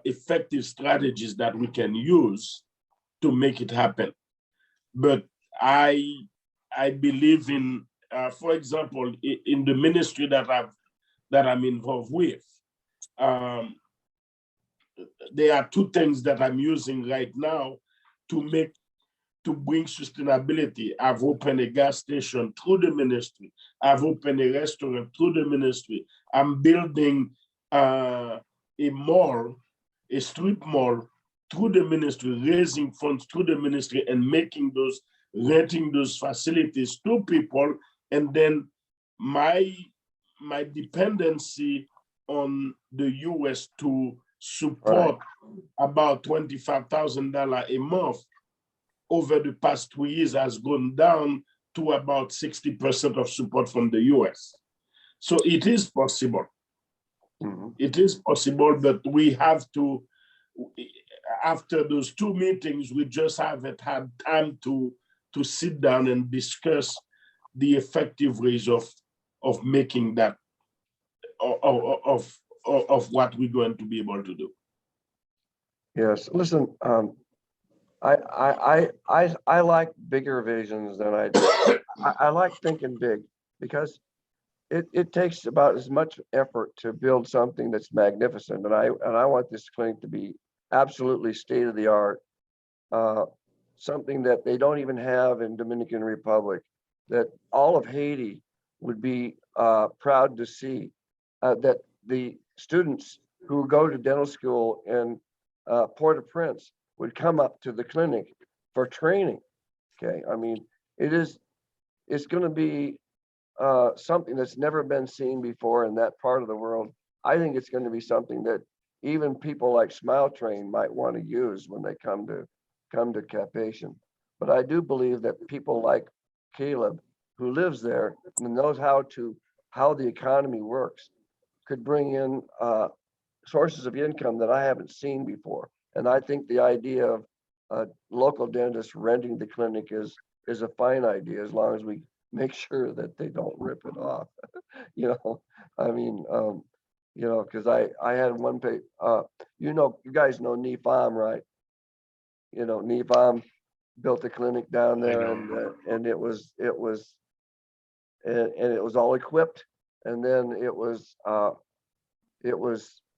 effective strategies that we can use to make it happen. But I believe in, for example, in the ministry that I'm involved with, there are two things that I'm using right now to bring sustainability. I've opened a gas station through the ministry. I've opened a restaurant through the ministry. I'm building a mall, a strip mall through the ministry, raising funds through the ministry and renting those facilities to people. And then my dependency on the US to support about $25,000 a month over the past 2 years has gone down to about 60% of support from the US. So it is possible. It is possible, but we have to, after those two meetings, we just haven't had time to sit down and discuss the effective ways of making that, of what we're going to be able to do. Yes, listen, I like bigger visions than I do. I like thinking big because it takes about as much effort to build something that's magnificent. And I want this clinic to be absolutely state of the art, something that they don't even have in Dominican Republic, that all of Haiti would be proud to see, that the students who go to dental school in Port-au-Prince would come up to the clinic for training. Okay, I mean, it's going to be something that's never been seen before in that part of the world. I think it's going to be something that even people like Smile Train might want to use when they come to Cap-Haïtien. But I do believe that people like Caleb, who lives there and knows how the economy works, could bring in sources of income that I haven't seen before. And I think the idea of local dentists renting the clinic is a fine idea, as long as we make sure that they don't rip it off. I mean, because I had one pay, you guys know Nifam, right? Nifam built a clinic down there, and it was all equipped, and then it was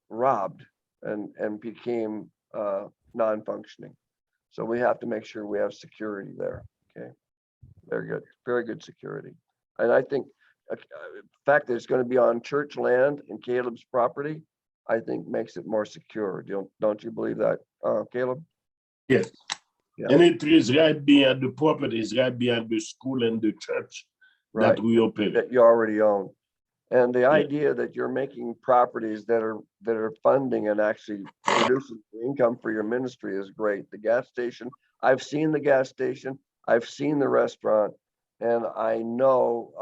robbed and became non-functioning. So we have to make sure we have security there. Okay, very good security. And I think the fact that it's going to be on church land and Caleb's property, I think makes it more secure. Don't you believe that, Caleb? Yes. Yeah. And it is right behind the property, is right behind the school and the church that we open. That you already own. And the idea that you're making properties that are funding and actually producing income for your ministry is great. The gas station, I've seen the gas station, I've seen the restaurant, and I know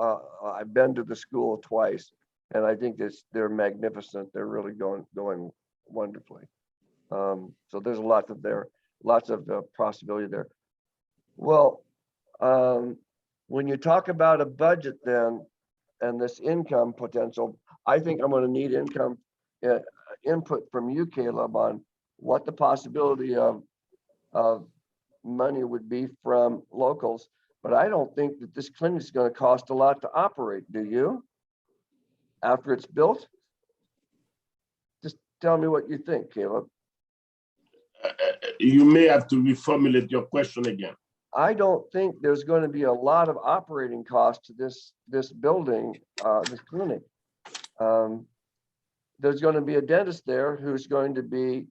I've been to the school twice, and I think they're magnificent. They're really going wonderfully. So there's lots of possibility there. Well, when you talk about a budget then, and this income potential, I think I'm going to need input from you, Caleb, on what the possibility of money would be from locals. But I don't think that this clinic is going to cost a lot to operate. Do you? After it's built? Just tell me what you think, Caleb. You may have to reformulate your question again. I don't think there's going to be a lot of operating costs to this building, this clinic. There's going to be a dentist there who's going to be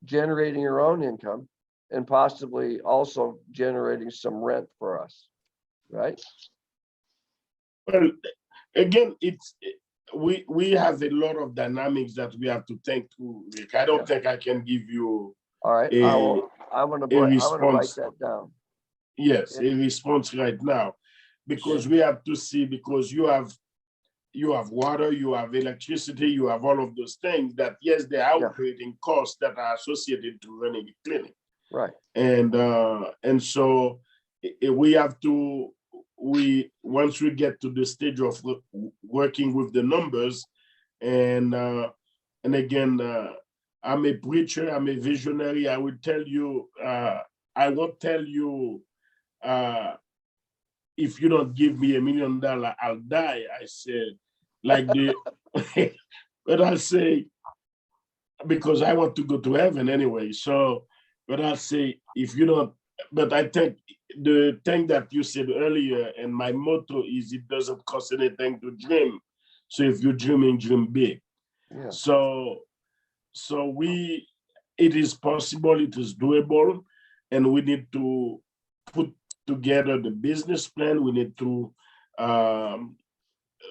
generating her own income and possibly also generating some rent for us, right? Well, again, we have a lot of dynamics that we have to think through, Rick. I don't think I can give you. All right, I'm going to write that down. Yes, a response right now, because we have to see, because you have water, you have electricity, you have all of those things that, yes, there are operating costs that are associated to running a clinic. Right. And so we have to, once we get to the stage of working with the numbers, and again, I'm a preacher, I'm a visionary. I will tell you, I won't tell you, if you don't give me $1 million, I'll die. I said, like the, but I'll say, because I want to go to heaven anyway. So, but I'll say, if you don't, but I think the thing that you said earlier, and my motto is, it doesn't cost anything to dream. So if you're dreaming, dream big. Yeah. So it is possible, it is doable, and we need to put together the business plan. We need to All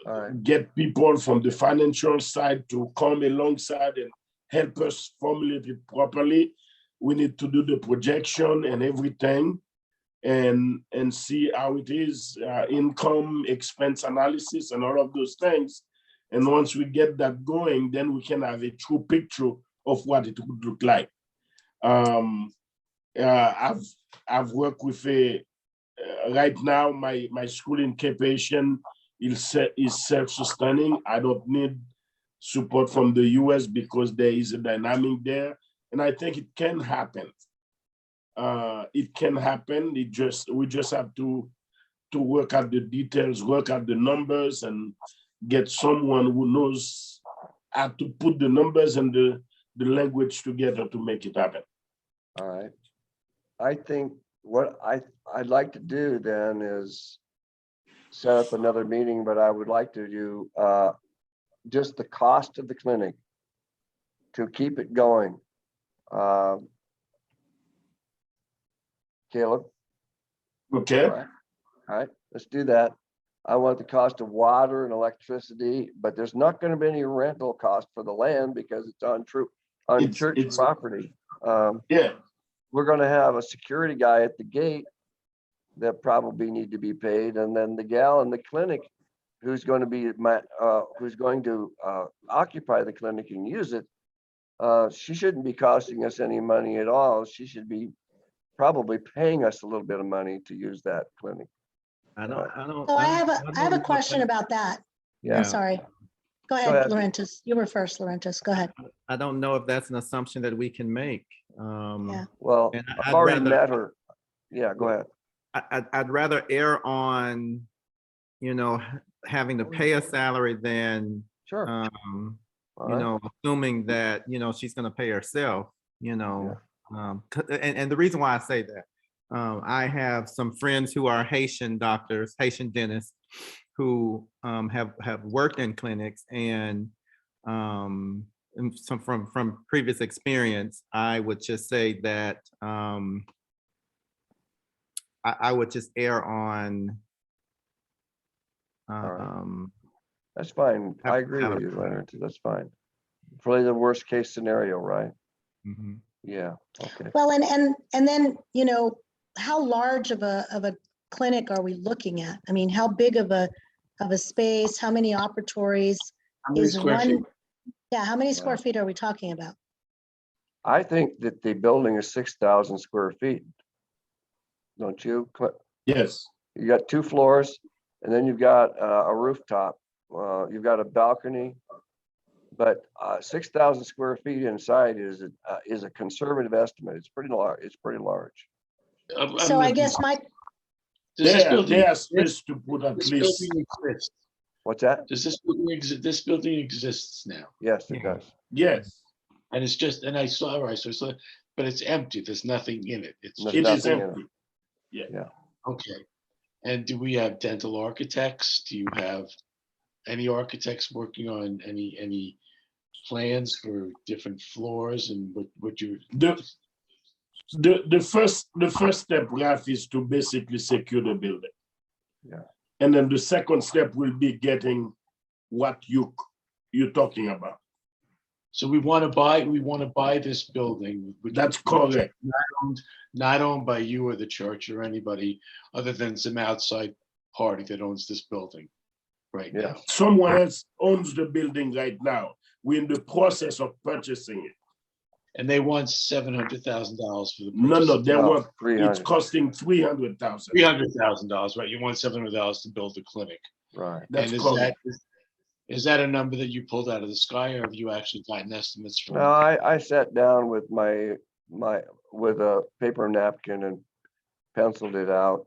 right. get people from the financial side to come alongside and help us formulate it properly. We need to do the projection and everything, and see how it is, income, expense analysis, and all of those things. And once we get that going, then we can have a true picture of what it would look like. I've worked with right now, my school in Cape Haitian is self-sustaining. I don't need support from the US because there is a dynamic there. And I think it can happen. It can happen. We just have to work out the details, work out the numbers, and get someone who knows how to put the numbers and the language together to make it happen. All right. I think what I'd like to do then is set up another meeting, but I would like to do just the cost of the clinic to keep it going. Caleb? Okay. All right, let's do that. I want the cost of water and electricity, but there's not going to be any rental cost for the land because it's on church property. Yeah. We're going to have a security guy at the gate that probably need to be paid, and then the gal in the clinic who's going to occupy the clinic and use it. She shouldn't be costing us any money at all. She should be probably paying us a little bit of money to use that clinic. So I have a question about that. Yeah. I'm sorry. Go ahead. ahead, Laurentis. You were first, Laurentis. Go ahead. I don't know if that's an assumption that we can make. Yeah. Well, And I've already met her. Yeah, go ahead. I'd rather err on, having to pay a salary than, Sure. you All right. know, assuming that, she's gonna pay herself, and the reason why I say that, I have some friends who are Haitian doctors, Haitian dentists, who have worked in clinics, and some from previous experience, I would just say that I would just err on. That's fine. I agree with you, Leonard. That's fine. Probably the worst case scenario, right? Mhm. Yeah. Okay. Well, and then, how large of a clinic are we looking at? I mean, how big of a space, how many operatories How many is square feet? one? Yeah, how many square feet are we talking about? I think that the building is 6,000 square feet. Don't you? Yes. You got 2 floors, and then you've got a rooftop. You've got a balcony, but 6,000 square feet inside is a conservative estimate. It's pretty large. It's pretty large. So I guess Does this building There are exist? space to put at This least. building exists. What's that? Does this building exist? This building exists now, Yes, it does. Yes, and it's just, and I saw, all right, so, but it's empty. There's nothing in it. It's There's it just, is nothing in empty. Yeah. okay. And do we have dental architects? Do you have any architects working on any plans for different floors and what you? The first step, Ralph, is to basically secure the building. Yeah. And then the second step will be getting what you're talking about. So we want to buy this building. That's correct. Not owned by you or the church or anybody other than some outside party that owns this building right Yeah. now. Someone else owns the building right now. We're in the process of purchasing it. and they want $700,000 for the No, purchase no, of they No, want, it's 300, costing 300,000. $300,000, right? You want $700,000 to build the clinic. right. That's And correct. is that a number that you pulled out of the sky, or have you actually gotten estimates from? No, I sat down with with a paper napkin and penciled it out.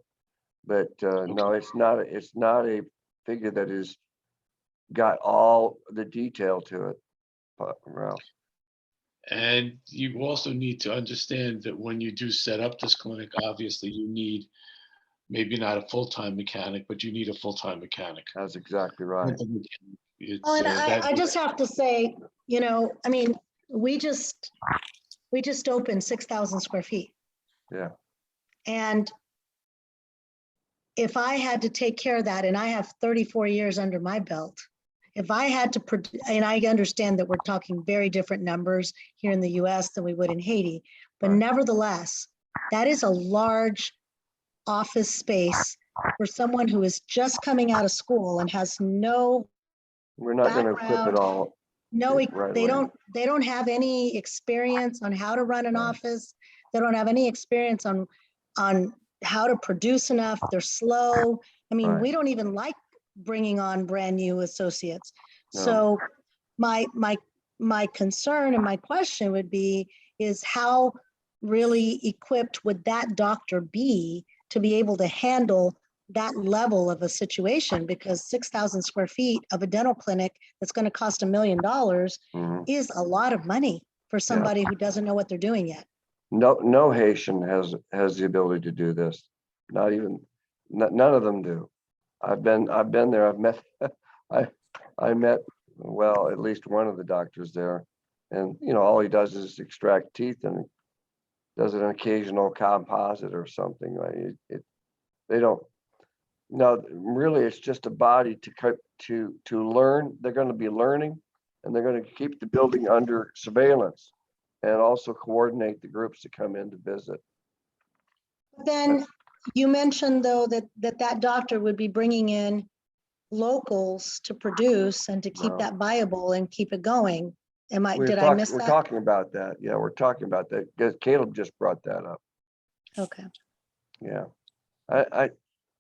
But no, it's not a figure that is got all the detail to it, Ralph. And you also need to understand that when you do set up this clinic, obviously you need maybe not a full-time mechanic, but you need a full-time mechanic. That's exactly right. It's, Oh, and that- I just have to say, I mean, we just opened 6,000 square feet. Yeah. And if I had to take care of that, and I have 34 years under my belt, if I had to, and I understand that we're talking very different numbers here in the US than we would in Haiti, but Right. nevertheless, that is a large office space for someone who is just coming out of school and has no, We're not going to equip background, it all. Right they away. don't have any experience on how to run an Right. office. They don't have any experience on how to produce enough. They're slow. I mean, Right. we don't even like bringing on brand new associates. No. So my concern and my question would be, is how really equipped would that doctor be to be able to handle that level of a situation? Because 6,000 square feet of a dental clinic that's going to cost $1 million Mhm. is a lot of money for somebody who doesn't know what they're doing yet. No Haitian has the ability to do this. Not even, none of them do. I've been there. I've met, I met, well, at least one of the doctors there. And, all he does is extract teeth and does an occasional composite or something. Like they don't, no, really, it's just a body to learn. They're going to be learning, and they're going to keep the building under surveillance and also coordinate the groups that come in to visit. Then you mentioned though that doctor would be bringing in locals to produce and to keep No. that viable and keep it going. We're Did I miss We're that? talking about that. Yeah, we're talking about that. Caleb just brought that up. Okay. Yeah. I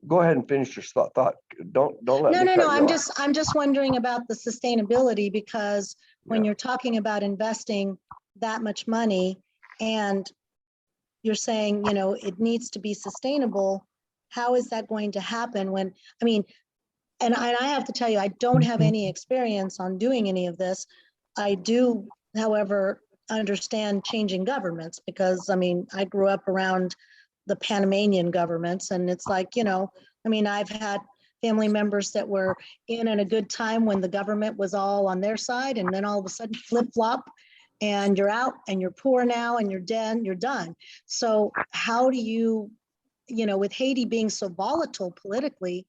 go ahead and finish your thought. Don't let me cut No, you off. I'm just wondering about the sustainability, because when Yeah. you're talking about investing that much money and you're saying, it needs to be sustainable, how is that going to happen when, I mean, and I have to tell you, I don't have any experience on doing any of this. I do, however, understand changing governments, because I mean, I grew up around the Panamanian governments, and it's like, I've had family members that were in a good time when the government was all on their side, and then all of a sudden flip flop, and you're out and you're poor now and you're dead, you're done. So how do you, with Haiti being so volatile politically,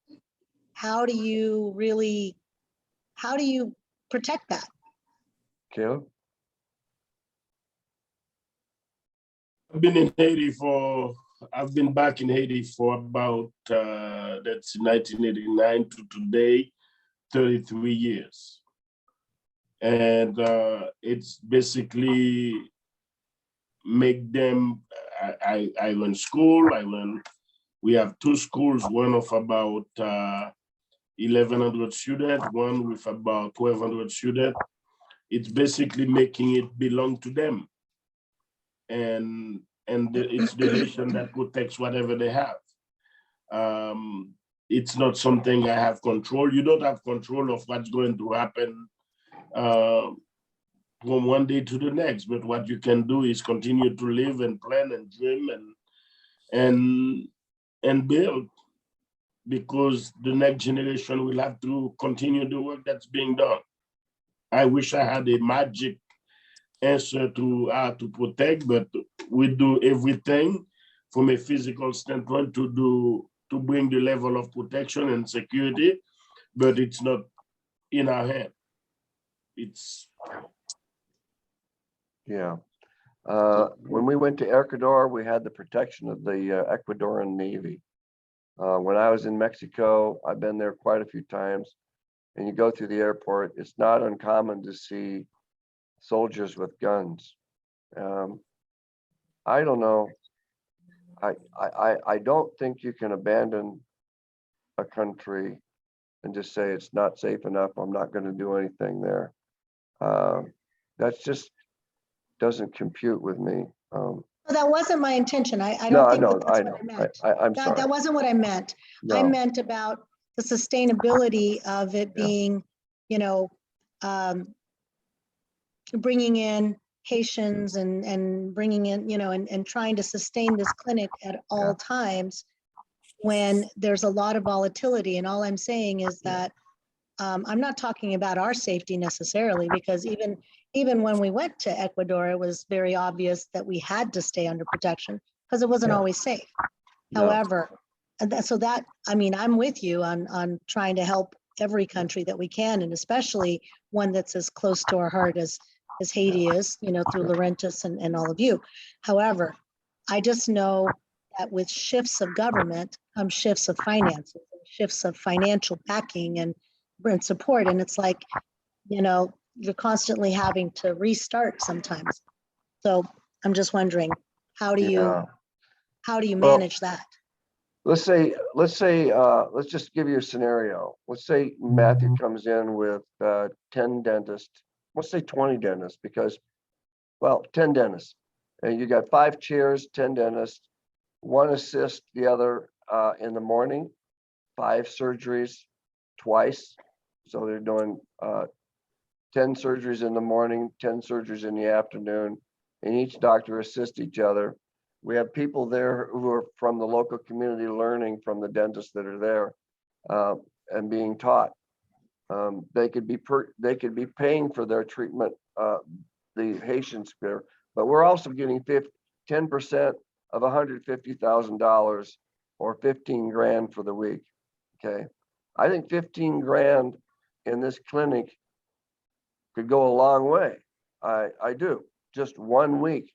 how do you protect that? Caleb? I've been back in Haiti for about, that's 1989 to today, 33 years. And it's basically make them, I learn school, we have two schools, one of about 1,100 students, one with about 1,200 students. It's basically making it belong to them. And it's the nation that protects whatever they have. It's not something I have control. You don't have control of what's going to happen from one day to the next. But what you can do is continue to live and plan and dream and build, because the next generation will have to continue the work that's being done. I wish I had a magic answer to how to protect, but we do everything from a physical standpoint to bring the level of protection and security, but it's not in our hand. It's Yeah. When we went to Ecuador, we had the protection of the Ecuadorian Navy. When I was in Mexico, I've been there quite a few times, and you go through the airport, it's not uncommon to see soldiers with guns I don't know. I don't think you can abandon a country and just say it's not safe enough. I'm not going to do anything there. That's just doesn't compute with me. That wasn't my intention. I No, don't I think know, that that's I what know. I meant. I'm That sorry. wasn't what I meant. I No, meant about the sustainability of it Yeah. being, you know, bringing in Haitians and bringing in, you know, and trying to sustain this clinic at all times when there's a lot of volatility. And all I'm saying is that I'm not talking about our safety necessarily, because even when we went to Ecuador, it was very obvious that we had to stay under protection because it wasn't Yeah. always safe. No. However, I mean, I'm with you on trying to help every country that we can, and especially one that's as close to our heart as Haiti is, you know, through Laurentis and all of you. However, I just know that with shifts of government come shifts of finances, shifts of financial backing and support. And it's like, you know, you're constantly having to restart sometimes. So I'm just wondering, how do you Well, manage that? let's just give you a scenario. Let's say Matthew comes in with 10 dentists, let's say 20 dentists, because, well, 10 dentists. And you got 5 chairs, 10 dentists, one assist the other in the morning, 5 surgeries twice. So they're doing 10 surgeries in the morning, 10 surgeries in the afternoon, and each doctor assists each other. We have people there who are from the local community learning from the dentists that are there and being taught. They could be paying for their treatment, the Haitians there, but we're also getting 10% of $150,000 or 15 grand for the week. Okay, I think 15 grand in this clinic could go a long way. I do. Just 1 week.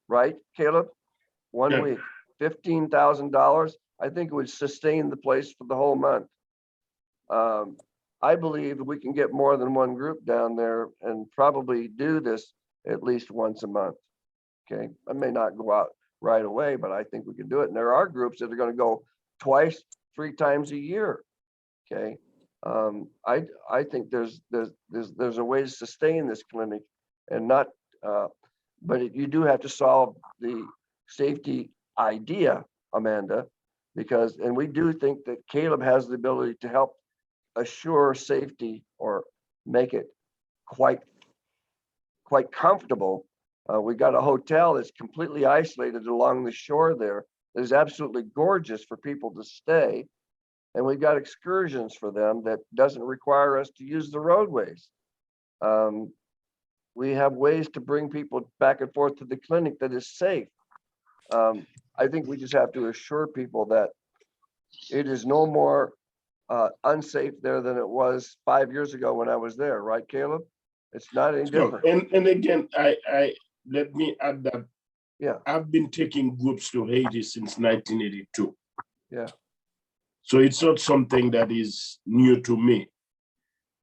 Right, Caleb? 1 Yeah. week, $15,000. I think it would sustain the place for the whole month. I believe we can get more than one group down there and probably do this at least once a month. Okay, I may not go out right away, but I think we can do it. And there are groups that are going to go twice, 3 times a year. Okay, I think there's a way to sustain this clinic and not. But you do have to solve the safety idea, Amanda, because, and we do think that Caleb has the ability to help assure safety or make it quite comfortable. We got a hotel that's completely isolated along the shore there. That is absolutely gorgeous for people to stay. And we've got excursions for them that doesn't require us to use the roadways. We have ways to bring people back and forth to the clinic that is safe. I think we just have to assure people that it is no more unsafe there than it was 5 years ago when I was there, right, Caleb? It's not any So, different. and again, I let me add that Yeah, I've been taking groups to Haiti since 1982. yeah, So it's not something that is new to me.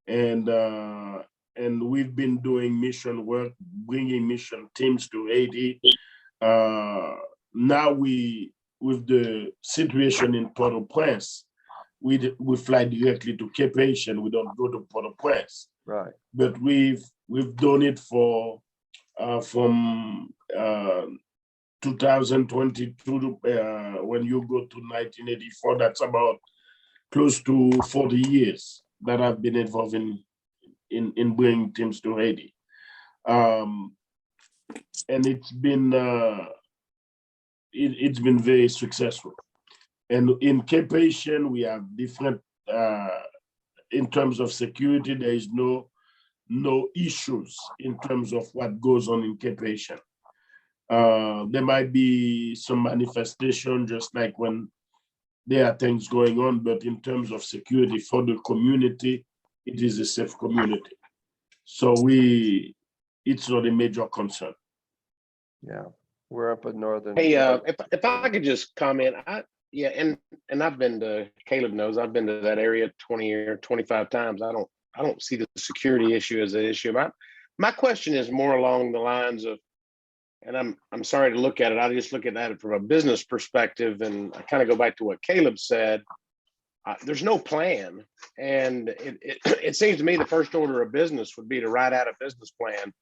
And we've been doing mission work, bringing mission teams to Haiti. Now with the situation in Port-au-Prince, we fly directly to Cape Haitian. We don't go to Port-au-Prince. right. But we've done it for from 2022 when you go to 1984. That's about close to 40 years that I've been involved in bringing teams to Haiti. And it's been very successful. And in Cape Haitian, we have different in terms of security. There is no issues in terms of what goes on in Cape Haitian. There might be some manifestation, just like when there are things going on, but in terms of security for the community, it is a safe community. So it's not a major concern. Yeah, we're up in northern. Hey, if I could just comment, and I've been to, Caleb knows, I've been to that area 20 or 25 times. I don't see the security issue as an issue. My question is more along the lines of, and I'm sorry to look at it. I just look at it from a business perspective, and I kind of go back to what Caleb said. There's no plan, and it seems to me the first order of business would be to write out a business plan,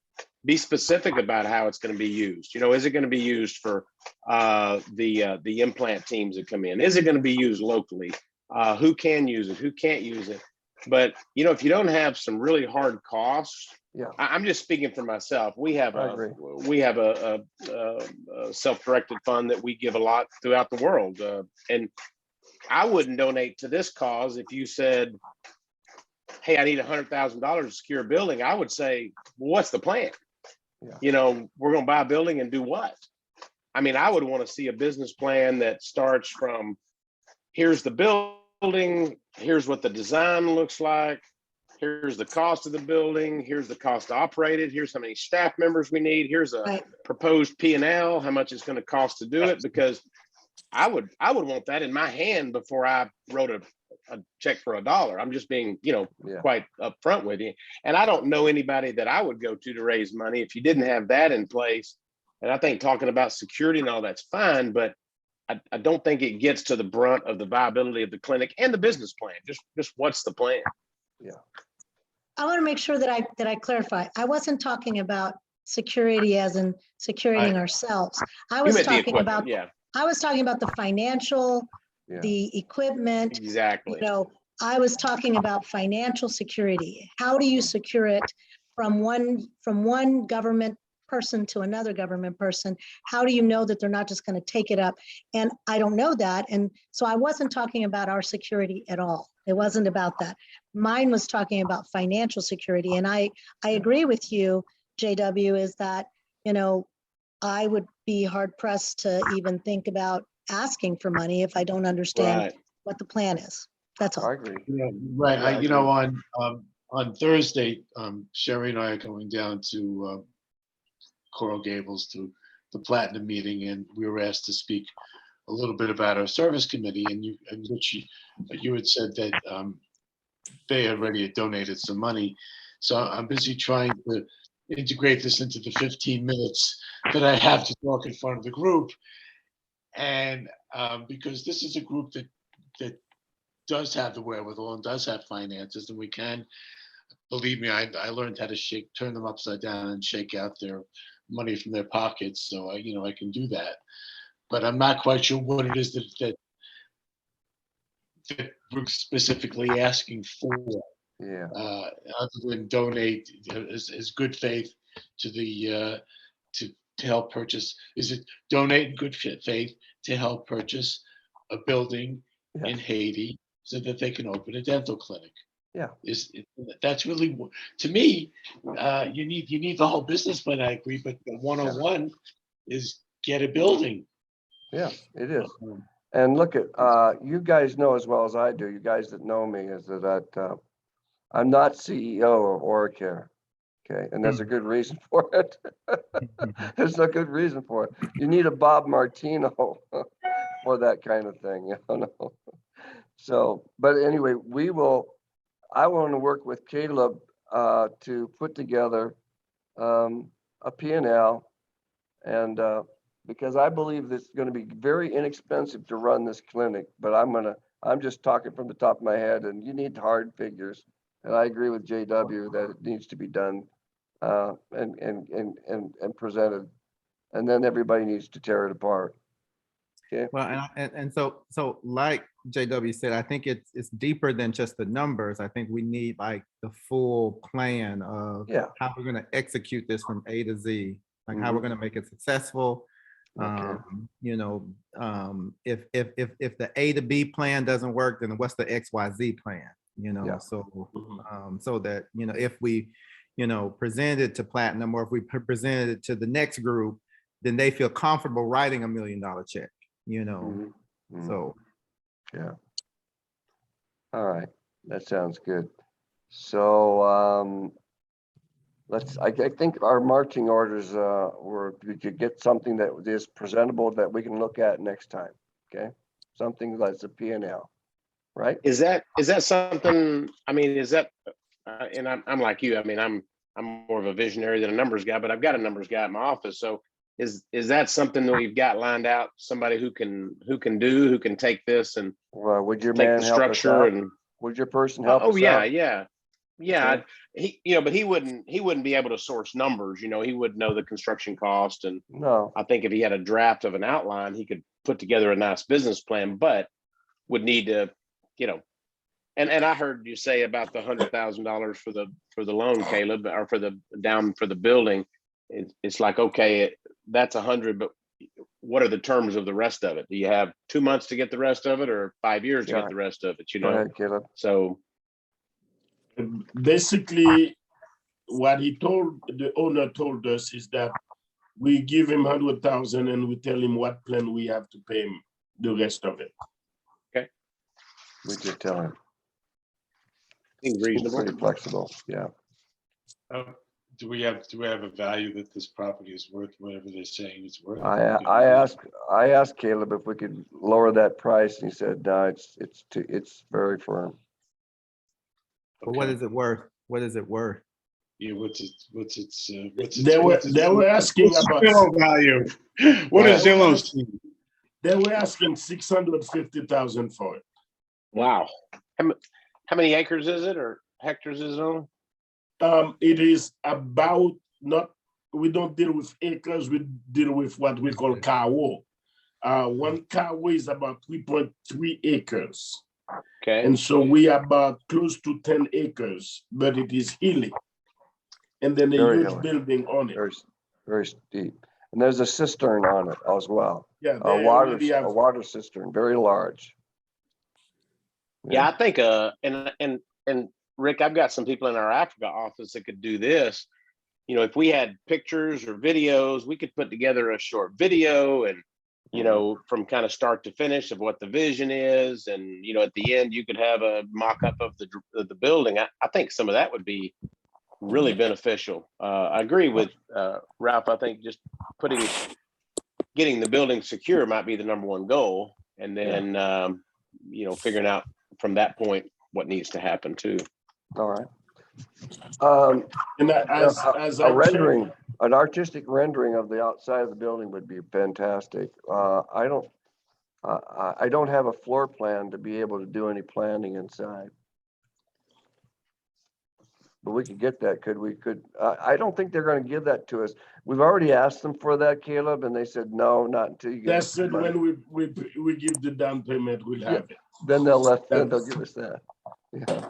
be specific about how it's going to be used. You know, is it going to be used for the implant teams that come in? Is it going to be used locally? Who can use it? Who can't use it? But you know, if you don't have some really hard costs, Yeah. I'm just speaking for myself. We have I agree. a self-directed fund that we give a lot throughout the world, and I wouldn't donate to this cause if you said, "Hey, I need $100,000 to secure a building." I would say, well, "What's the plan?" Yeah. You know, we're going to buy a building and do what? I mean, I would want to see a business plan that starts from, here's the building, here's what the design looks like, here's the cost of the building, here's the cost to operate it, here's how many staff members we need, here's a Right. proposed P&L, how much it's going to cost to do it, because I would want that in my hand before I wrote a check for $1. I'm just being, you know, Yeah. quite upfront with you. And I don't know anybody that I would go to raise money if you didn't have that in place. And I think talking about security and all that's fine, but I don't think it gets to the brunt of the viability of the clinic and the business plan. Just what's the plan? I want to make sure that I clarify. I wasn't talking about security as in securing ourselves. I You was meant the talking equipment, about, yeah, I was talking about the financial, Yeah. the equipment, exactly. you know, I was talking about financial security. How do you secure it from one government person to another government person? How do you know that they're not just going to take it up? And I don't know that. And so I wasn't talking about our security at all. It wasn't about that. Mine was talking about financial security. And I agree with you, JW, is that, you know, I would be hard pressed to even think about asking for money if I don't understand Right. what the plan is. That's all. I agree. Yeah, right. Yeah, I You know, on Thursday, Sherry and I are going down to Coral Gables to the Platinum meeting, and we were asked to speak a little bit about our service committee. And you had said that they already had donated some money. So I'm busy trying to integrate this into the 15 minutes that I have to talk in front of the group. And because this is a group that does have the wherewithal and does have finances, and we can, believe me, I learned how to turn them upside down and shake out their money from their pockets. So I can do that. But I'm not quite sure what it is that we're specifically asking for. Yeah. Other than donate as good faith to the to help purchase. Is it donate in good faith to help purchase a building in Haiti so that they can open a dental clinic? Yeah. That's really, to me, you need the whole business plan. I agree, but the 101 is get a building. Yeah, it is. And look at, you guys know as well as I do, you guys that know me, is that I'm not CEO of Oracare. Okay, and there's a good reason for it. There's a good reason for it. You need a Bob Martino for that kind of thing, you know. So, but anyway, I want to work with Caleb to put together a P&L, and because I believe it's going to be very inexpensive to run this clinic, but I'm just talking from the top of my head, and you need hard figures. And I agree with JW that it needs to be done and presented, and then everybody needs to tear it apart. Okay. Well, and so like JW said, I think it's deeper than just the numbers. I think we need like the full plan of how we're going to execute this from A to Z, like how we're going to make it successful. Okay. If the A to B plan doesn't work, then what's the XYZ plan? So that, if we, present it to Platinum, or if we presented it to the next group, then they feel comfortable writing $1 million check, so. Yeah. All right, that sounds good. So I think our marching orders we could get something that is presentable that we can look at next time. Okay, something that's a P&L, right? Is that something? I mean, is that? And I'm like you. I mean, I'm I'm more of a visionary than a numbers guy, but I've got a numbers guy at my office. So is that something that we've got lined out? Somebody who can take this and Well, would your take man the help us structure out? and Would your person help oh us yeah, out? yeah. Okay. But he wouldn't be able to source numbers. He wouldn't know the construction cost. And No, I think if he had a draft of an outline, he could put together a nice business plan, but would need to, and I heard you say about the $100,000 for the loan, Caleb, or for the building. It's like, okay, that's 100, but what are the terms of the rest of it? Do you have 2 months to get the rest of it, or 5 years to Yeah. get the rest of it? go ahead, Caleb. So Basically, what the owner told us is that we give him 100,000 and we tell him what plan we have to pay him the rest of it. We could tell him. seems Seems reasonable. pretty flexible. Yeah. Do we have a value that this property is worth, whatever they're saying it's worth? I asked Caleb if we could lower that price, and he said, no, it's very firm. But what Okay. is it worth? What is it worth? Yeah, what's its They were asking what's about, Zillow value? What is Well, Zillow seeing? they were asking 650,000 for it. Wow. How many acres is it, or hectares is it on? It is about we don't deal with acres, we deal with what we call kawo. One kawo is about 3.3 acres. Okay. And so we are about close to 10 acres, but it is hilly. And then a Very huge hilly. building on it. Very, very steep. And there's a cistern on it as well. Yeah, A they already have, water cistern, very large. Yeah, I think and Rick, I've got some people in our Africa office that could do this. If we had pictures or videos, we could put together a short video and from kind of start to finish of what the vision is, and at the end you could have a mock-up of the building. I think some of that would be really beneficial. I agree with Ralph. I think just getting the building secure might be the number one goal, and then figuring out from that point what needs to happen too. All right. and as A rendering, an artistic rendering of the outside of the building would be fantastic. I don't have a floor plan to be able to do any planning inside. But we could get that, could we? I don't think they're gonna give that to us. We've already asked them for that, Caleb, and they said, no, not until you get. That's it, when we give the down payment, we'll have it. Then they'll give us that. Yeah,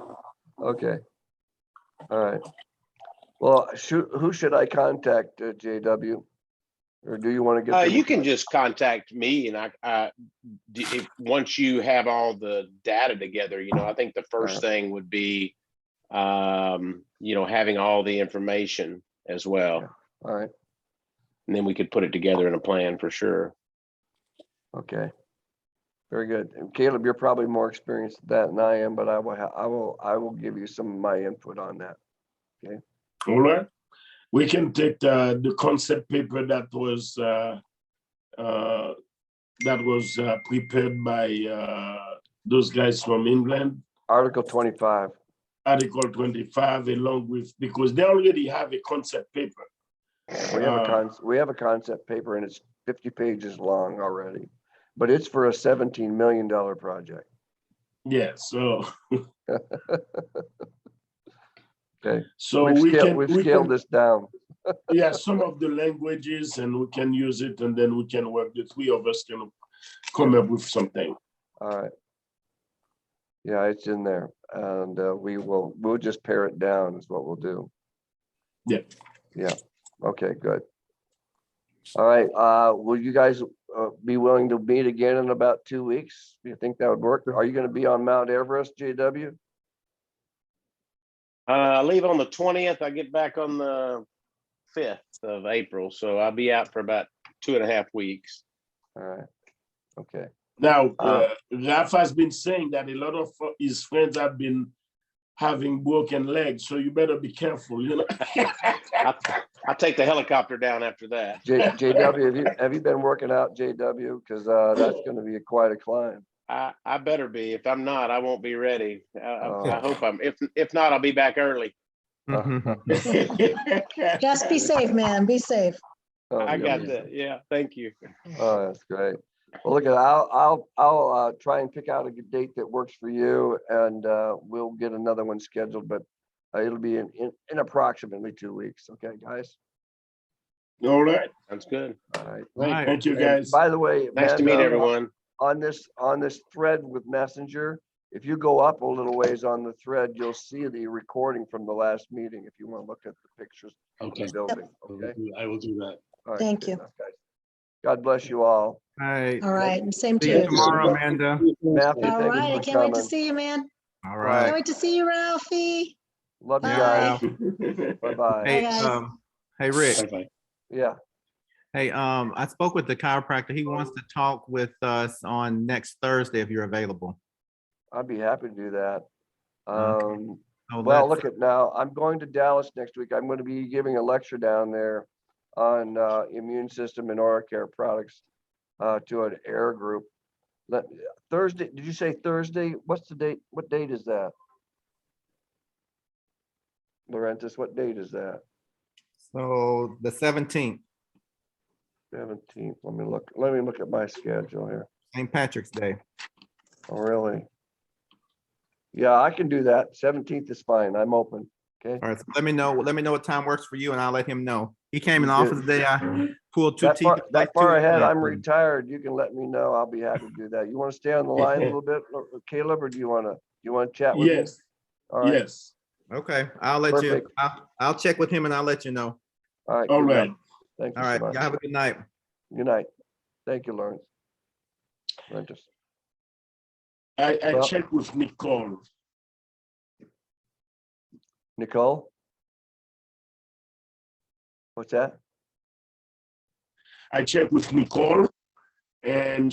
okay. All right. Well, who should I contact, JW? Or do you want to get? You can just contact me, and once you have all the data together, I think the first thing would be, having all the information as well. Yeah. All right. And then we could put it together in a plan for sure. Okay. Very good. And Caleb, you're probably more experienced at that than I am, but I will give you some of my input on that. Okay. All right. We can take the concept paper that was prepared by those guys from England. Article 25. Article 25, along with, because they already have a concept paper. We have a concept paper, and it's 50 pages long already, but it's for a $17 million project. Yeah, so. Okay. So we've scaled this down. Yeah, some of the languages, and we can use it, and then we can work. The three of us can come up with something. All right. Yeah, it's in there, and we'll just pare it down is what we'll do. Yeah. Yeah. Okay, good. All right. Will you guys be willing to meet again in about 2 weeks? Do you think that would work? Are you going to be on Mount Everest, JW? I leave on the 20th. I get back on the 5th of April. So I'll be out for about 2.5 weeks. All right. Okay. Now, Ralph has been saying that a lot of his friends have been having broken legs, so you better be careful, I'll take the helicopter down after that. JW, have you been working out, JW? Because that's going to be quite a climb. I better be. If I'm not, I won't be ready. I hope I'm. If not, I'll be back early. Mhm. Just be safe, man. Be safe. Oh, I got yeah. that. Yeah, thank you. Oh, that's great. Well, look, I'll try and pick out a good date that works for you, and we'll get another one scheduled, but it'll be in approximately 2 weeks. Okay, guys? All right. Sounds good. All right. Right. Thank you, And guys. by the way, Nice to meet Amanda, everyone. on this thread with Messenger, if you go up a little ways on the thread, you'll see the recording from the last meeting, if you want to look at the pictures of Okay. the building. I will Okay? I will do that. All right, Thank good you. enough, guys. God bless you all. All right. All right, and same See to you you. tomorrow, Amanda. Matthew, All thank you right, I for can't wait to coming. see you, man. All Can't right. wait to see you, Ralphie. Love you Bye. guys. Hey, Bye-bye. Bye, guys. Hey, Rick. Bye-bye. Yeah. Hey, I spoke with the chiropractor. He wants to talk with us on next Thursday if you're available. I'd be happy to do that. Okay. So Well, let's- look at now, I'm going to Dallas next week. I'm going to be giving a lecture down there on immune system and oral care products to an AIR group. Thursday, did you say Thursday? What's the date? What date is that? Laurentis, what date is that? So the 17th, 17th. Let me look at my schedule here. St. Patrick's Day. Oh, really? Yeah, I can do that. 17th is fine. I'm open. Okay. All right, so let me know what time works for you and I'll let him know. He came in the You office today. I pulled two That teeth. that far ahead, I'm retired. You can let me know. I'll be happy to do that. You want to stay on the line a little bit, Caleb, or do you want to chat with me? Yes, All right. yes. Okay, I'll let Perfect. you, I'll check with him and I'll let you know. All right. All good right. enough. Thank All you so right, much. y'all have a good night. Good night. Thank you, Lawrence. Laurentis. I Well- checked with Nicole. Nicole? What's that? I checked with Nicole and